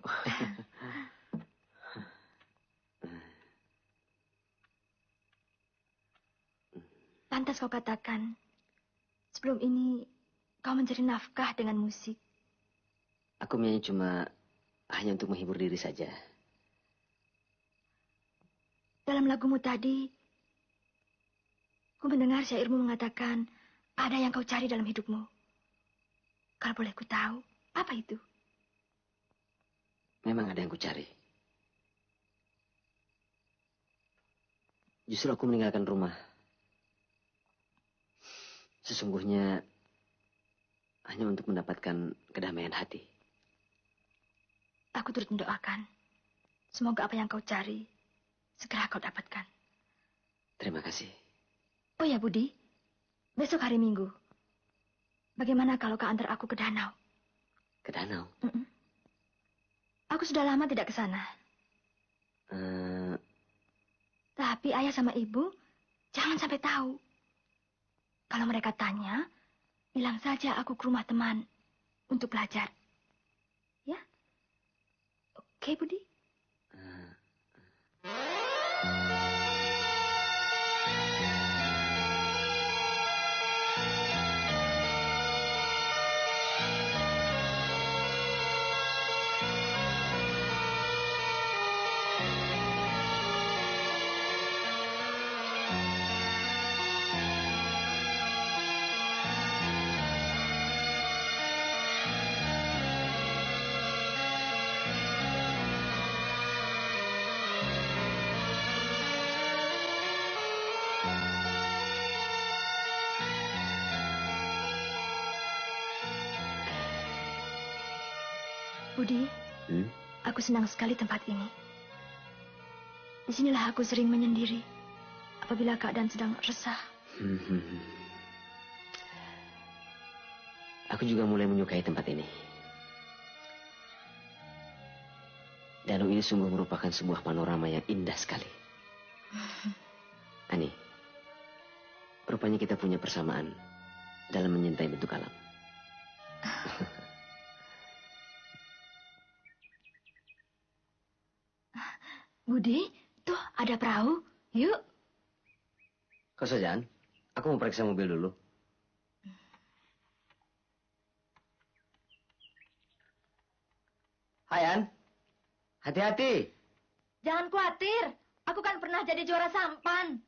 Pantas kau katakan, sebelum ini kau mencari nafkah dengan musik. Aku menyanyi cuma hanya untuk menghibur diri saja. Dalam lagumu tadi, ku mendengar syairmu mengatakan ada yang kau cari dalam hidupmu. Kalau boleh ku tahu, apa itu? Memang ada yang ku cari. Justru aku meninggalkan rumah. Sesungguhnya hanya untuk mendapatkan kedamaian hati. Aku turut mendoakan. Semoga apa yang kau cari segera kau dapatkan. Terima kasih. Oh ya Budi, besok hari Minggu. Bagaimana kalau kau antar aku ke danau? Ke danau? Aku sudah lama tidak ke sana. Tapi ayah sama ibu jangan sampai tahu. Kalau mereka tanya, bilang saja aku ke rumah teman untuk belajar. Ya? Oke, Budi? Budi, aku senang sekali tempat ini. Disinilah aku sering menyendiri apabila keadaan sedang resah. Aku juga mulai menyukai tempat ini. Danau ini sungguh merupakan sebuah panorama yang indah sekali. Ani, rupanya kita punya persamaan dalam menyintai bentuk alam. Budi, tuh ada perahu. Yuk. Kau saja, aku mau periksa mobil dulu. Hai, An. Hati-hati. Jangan khawatir. Aku kan pernah jadi juara sampan.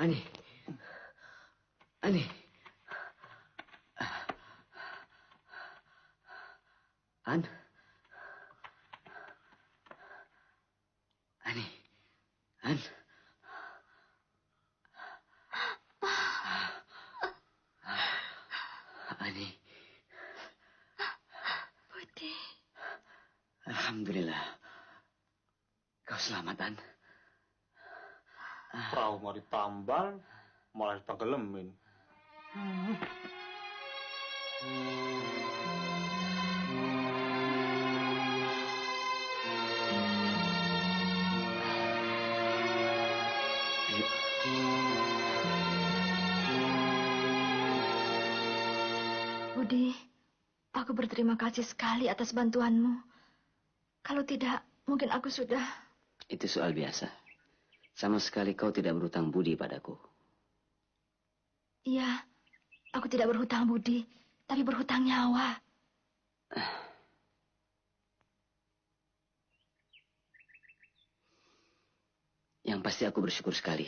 Ani. Ani. An. Ani. An. Ani. Budi. Alhamdulillah. Kau selamat, An. Perahu mau ditambal, malah ditenggelamin. Budi, aku berterima kasih sekali atas bantuanmu. Kalau tidak, mungkin aku sudah... Itu soal biasa. Sama sekali kau tidak berhutang budi padaku. Iya, aku tidak berhutang budi, tapi berhutang nyawa. Yang pasti aku bersyukur sekali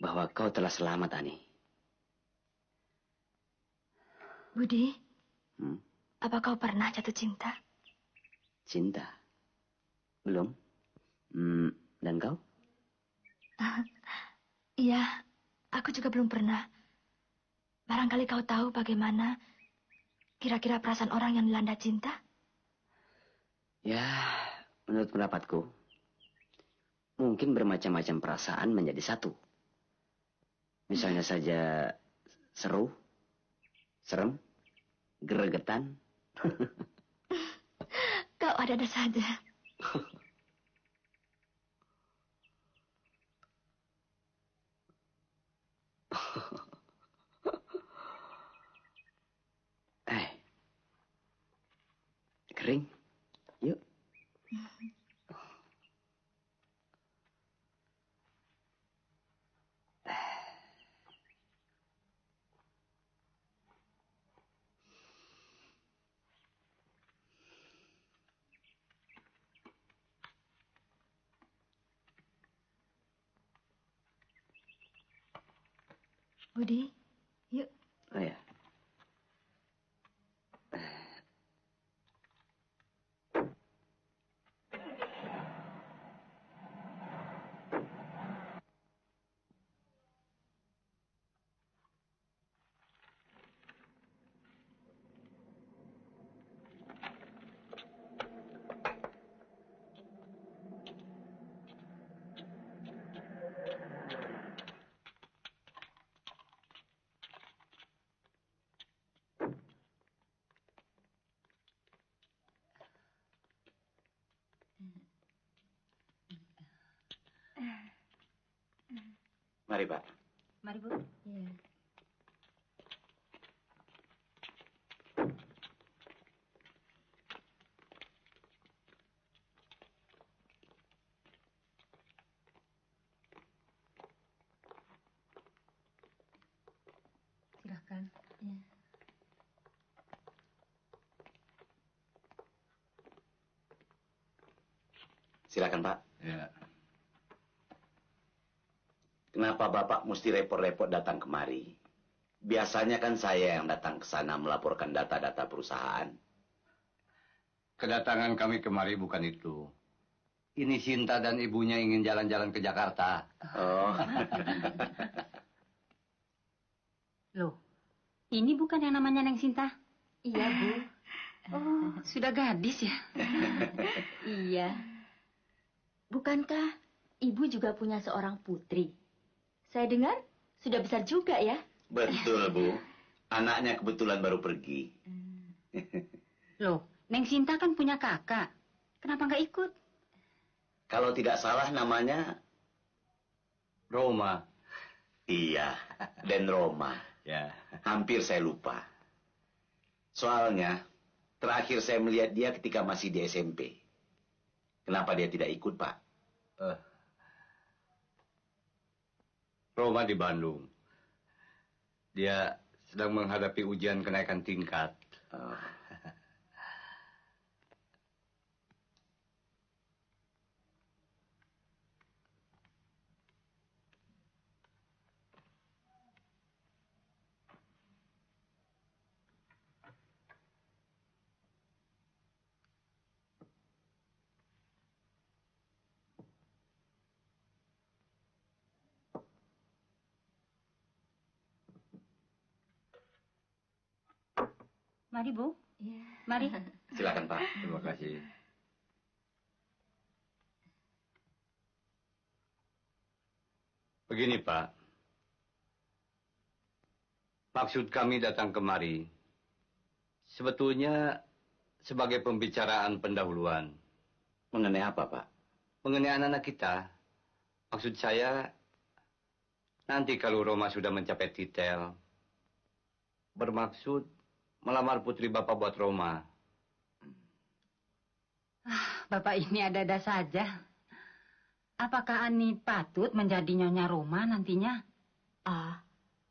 bahwa kau telah selamat, Ani. Budi, apa kau pernah jatuh cinta? Cinta? Belum. Dan kau? Iya, aku juga belum pernah. Barangkali kau tahu bagaimana kira-kira perasaan orang yang dilanda cinta? Ya, menurut pendapatku, mungkin bermacam-macam perasaan menjadi satu. Misalnya saja seru, serem, gregetan. Kau ada-ada saja. Kering. Yuk. Budi, yuk. Oh ya. Mari, Pak. Mari, Bu. Iya. Silahkan. Iya. Silakan, Pak. Ya. Kenapa Bapak mesti repot-repot datang kemari? Biasanya kan saya yang datang ke sana melaporkan data-data perusahaan. Kedatangan kami kemari bukan itu. Ini Sinta dan ibunya ingin jalan-jalan ke Jakarta. Oh. Loh, ini bukan yang namanya Neng Sinta? Iya, Bu. Oh, sudah gadis ya? Iya. Bukankah Ibu juga punya seorang putri? Saya dengar sudah besar juga ya? Betul, Bu. Anaknya kebetulan baru pergi. Loh, Neng Sinta kan punya kakak. Kenapa nggak ikut? Kalau tidak salah namanya... Roma. Iya, Den Roma. Ya. Hampir saya lupa. Soalnya, terakhir saya melihat dia ketika masih di SMP. Kenapa dia tidak ikut, Pak? Roma di Bandung. Dia sedang menghadapi ujian kenaikan tingkat. Mari, Bu. Iya. Mari. Silakan, Pak. Terima kasih. Begini, Pak. Maksud kami datang kemari sebetulnya sebagai pembicaraan pendahuluan. Mengenai apa, Pak? Mengenai anak-anak kita. Maksud saya, nanti kalau Roma sudah mencapai titel, bermaksud melamar putri Bapak buat Roma. Bapak ini ada-ada saja. Apakah Ani patut menjadi Nyonya Roma nantinya?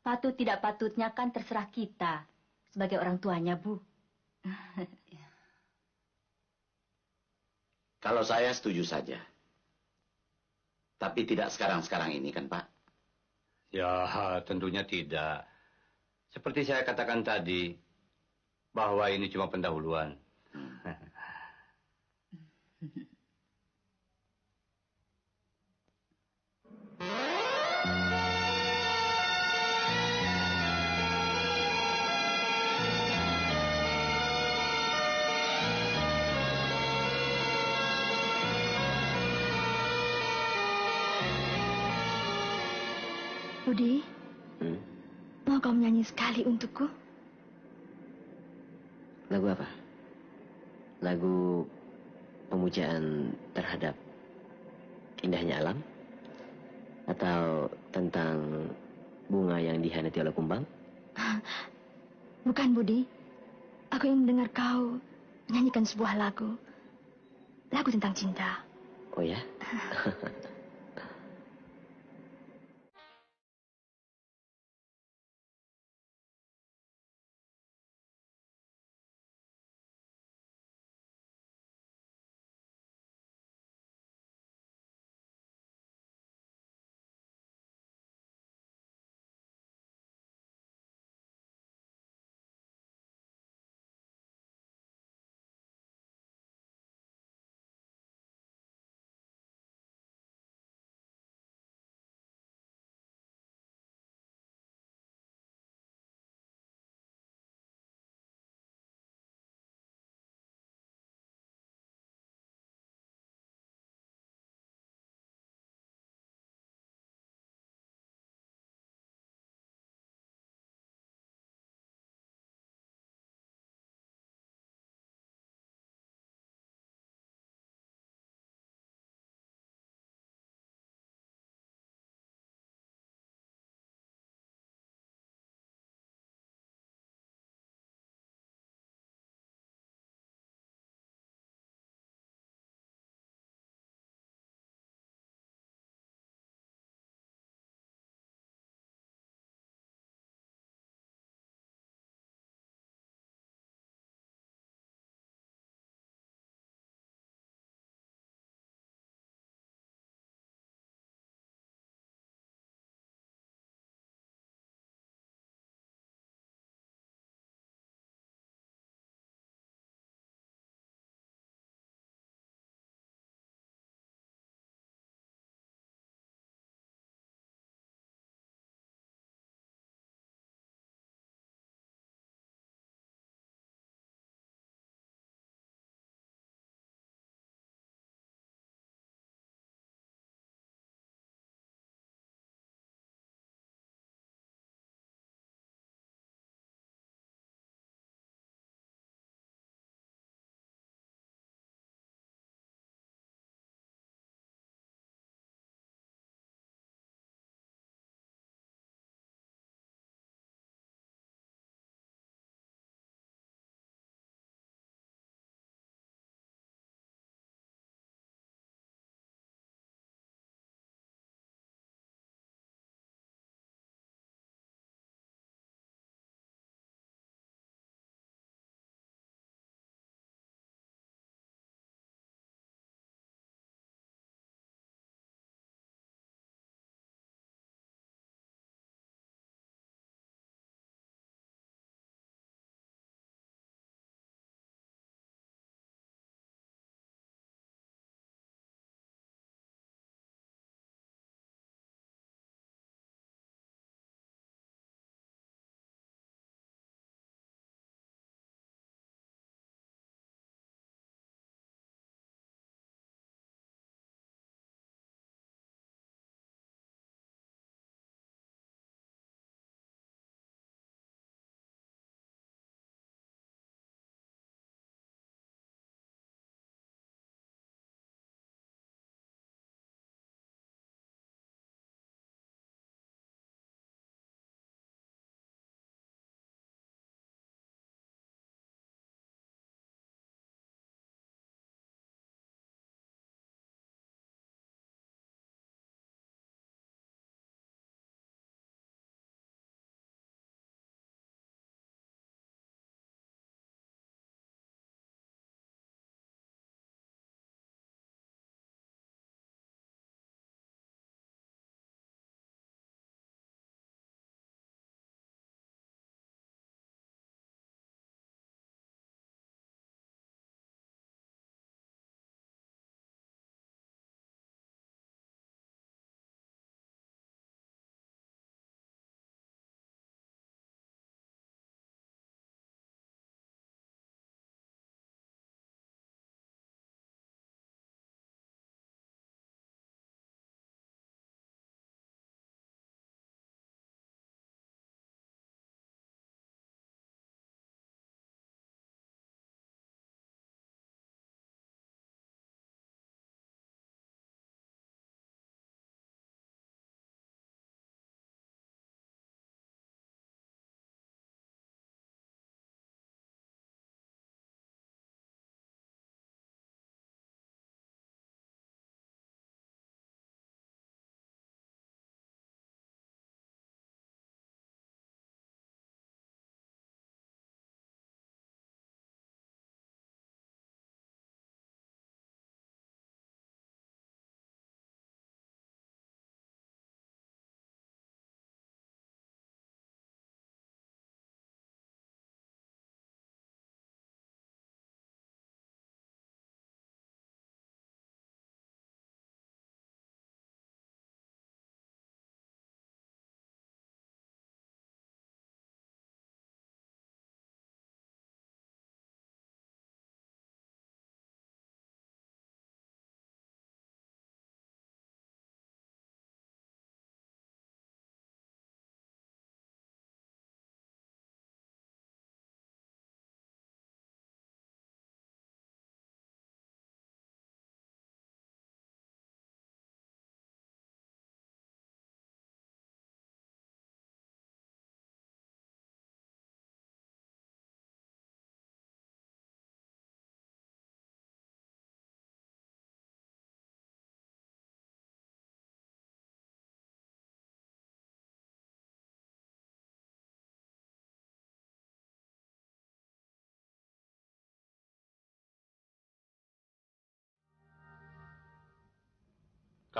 Patut tidak patutnya kan terserah kita sebagai orang tuanya, Bu. Kalau saya setuju saja. Tapi tidak sekarang-sekarang ini kan, Pak? Ya, tentunya tidak. Seperti saya katakan tadi, bahwa ini cuma pendahuluan. Budi, mau kau menyanyi sekali untukku? Lagu apa? Lagu pemujaan terhadap indahnya alam? Atau tentang bunga yang dihianati oleh kumbang? Bukan, Budi. Aku ingin mendengar kau menyanyikan sebuah lagu. Lagu tentang cinta. Oh ya?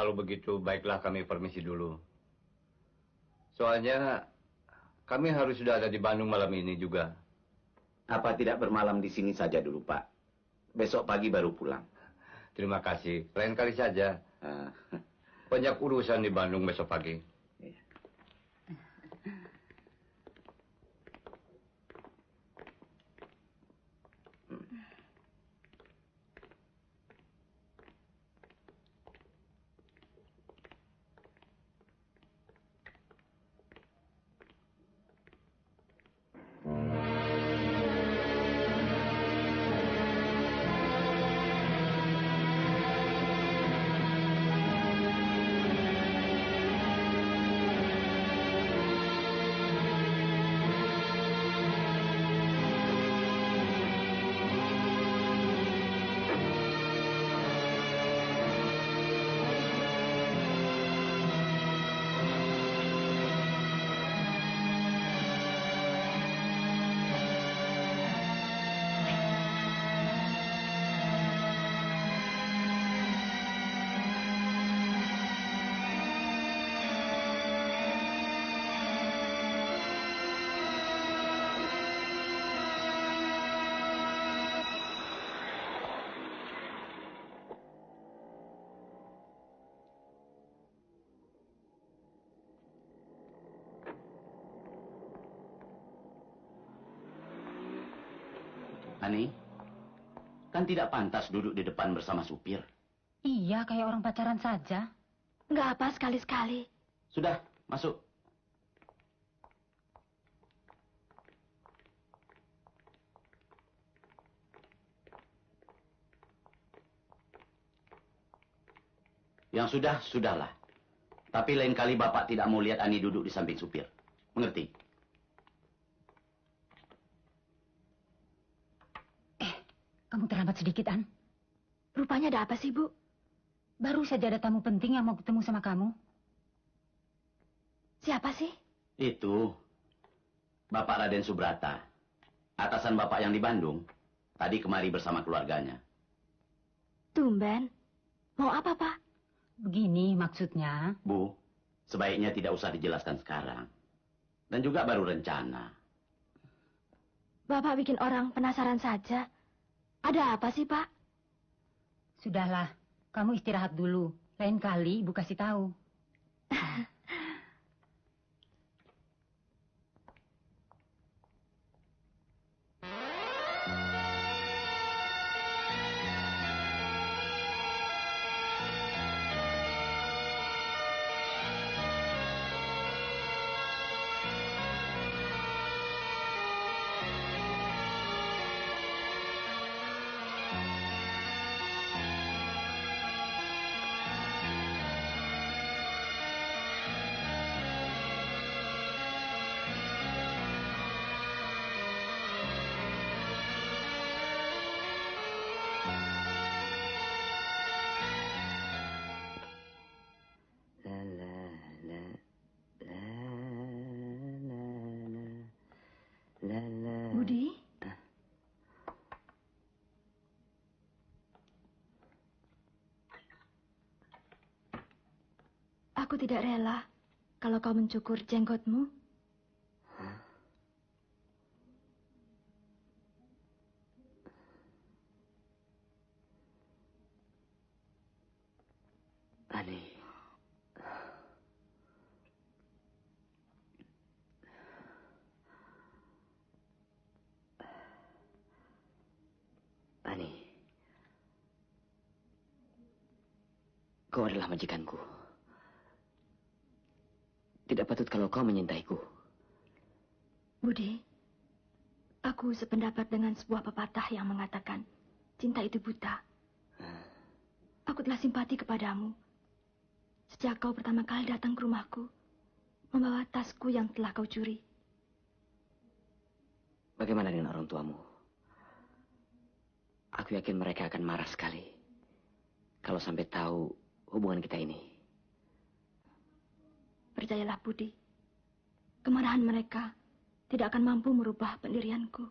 Kalau begitu, baiklah kami permisi dulu. Soalnya kami harus sudah ada di Bandung malam ini juga. Apa tidak bermalam di sini saja dulu, Pak? Besok pagi baru pulang. Terima kasih. Lain kali saja. Banyak urusan di Bandung besok pagi. Ani, kan tidak pantas duduk di depan bersama supir. Iya, kayak orang pacaran saja. Nggak apa sekali-sekali. Sudah, masuk. Yang sudah, sudahlah. Tapi lain kali Bapak tidak mau lihat Ani duduk di samping supir. Mengerti? Kamu terlambat sedikit, An. Rupanya ada apa sih, Bu? Baru saja ada tamu penting yang mau ketemu sama kamu. Siapa sih? Itu Bapak Raden Subrata. Atasan Bapak yang di Bandung. Tadi kemari bersama keluarganya. Tumben. Mau apa, Pak? Begini maksudnya. Bu, sebaiknya tidak usah dijelaskan sekarang. Dan juga baru rencana. Bapak bikin orang penasaran saja. Ada apa sih, Pak? Sudahlah, kamu istirahat dulu. Lain kali Ibu kasih tahu. Budi? Aku tidak rela kalau kau mencukur jenggotmu. Ani. Ani. Kau adalah majikanku. Tidak patut kalau kau menyintaiku. Budi, aku sependapat dengan sebuah pepatah yang mengatakan cinta itu buta. Aku telah simpati kepadamu sejak kau pertama kali datang ke rumahku membawa tasku yang telah kau curi. Bagaimana dengan orang tuamu? Aku yakin mereka akan marah sekali kalau sampai tahu hubungan kita ini. Percayalah, Budi. Kemarahan mereka tidak akan mampu merubah pendirianku.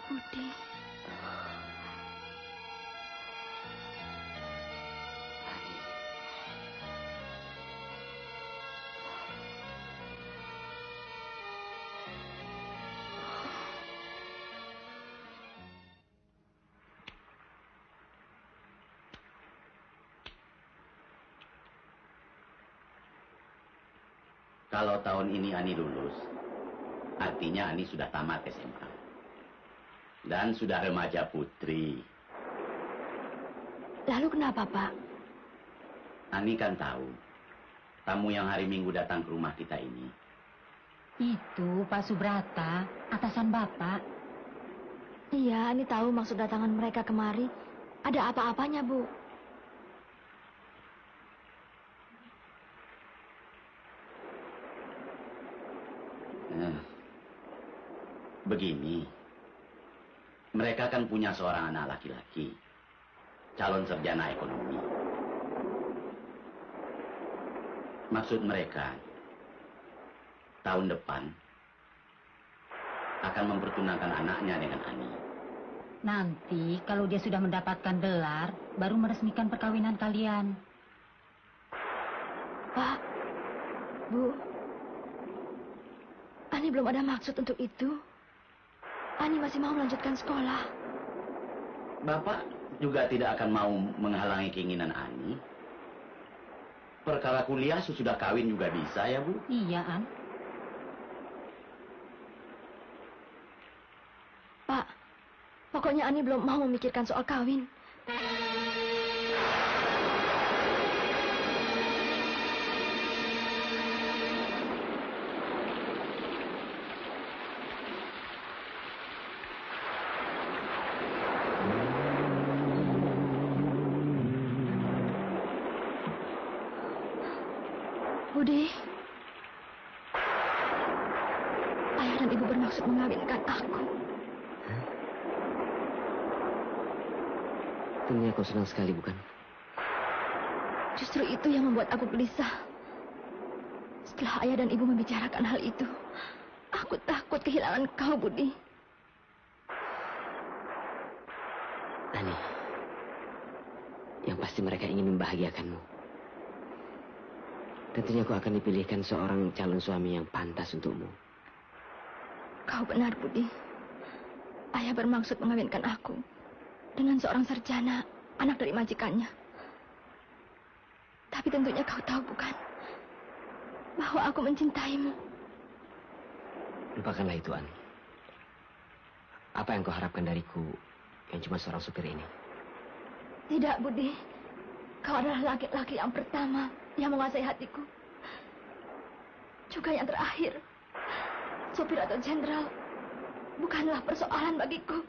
Budi. Kalau tahun ini Ani lulus, artinya Ani sudah tamat SMA. Dan sudah remaja putri. Lalu kenapa, Pak? Ani kan tahu, tamu yang hari Minggu datang ke rumah kita ini. Itu Pak Subrata, atasan Bapak. Iya, Ani tahu maksud datangan mereka kemari. Ada apa-apanya, Bu? Begini, mereka kan punya seorang anak laki-laki, calon sarjana ekonomi. Maksud mereka, tahun depan akan mempertunangkan anaknya dengan Ani. Nanti kalau dia sudah mendapatkan gelar, baru meresmikan perkawinan kalian. Pak, Bu, Ani belum ada maksud untuk itu. Ani masih mau melanjutkan sekolah. Bapak juga tidak akan mau menghalangi keinginan Ani. Perkara kuliah sesudah kawin juga bisa ya, Bu? Iya, An. Pak, pokoknya Ani belum mau memikirkan soal kawin. Budi, ayah dan ibu bermaksud mengawinkan aku. Tentunya kau senang sekali, bukan? Justru itu yang membuat aku gelisah. Setelah ayah dan ibu membicarakan hal itu, aku takut kehilangan kau, Budi. Ani, yang pasti mereka ingin membahagiakanmu. Tentunya kau akan dipilihkan seorang calon suami yang pantas untukmu. Kau benar, Budi. Ayah bermaksud mengawinkan aku dengan seorang sarjana, anak dari majikannya. Tapi tentunya kau tahu, bukan? Bahwa aku mencintaimu. Lupakanlah itu, Ani. Apa yang kau harapkan dariku yang cuma seorang supir ini? Tidak, Budi. Kau adalah laki-laki yang pertama yang menguasai hatiku. Juga yang terakhir. Sopir atau jenderal bukanlah persoalan bagiku.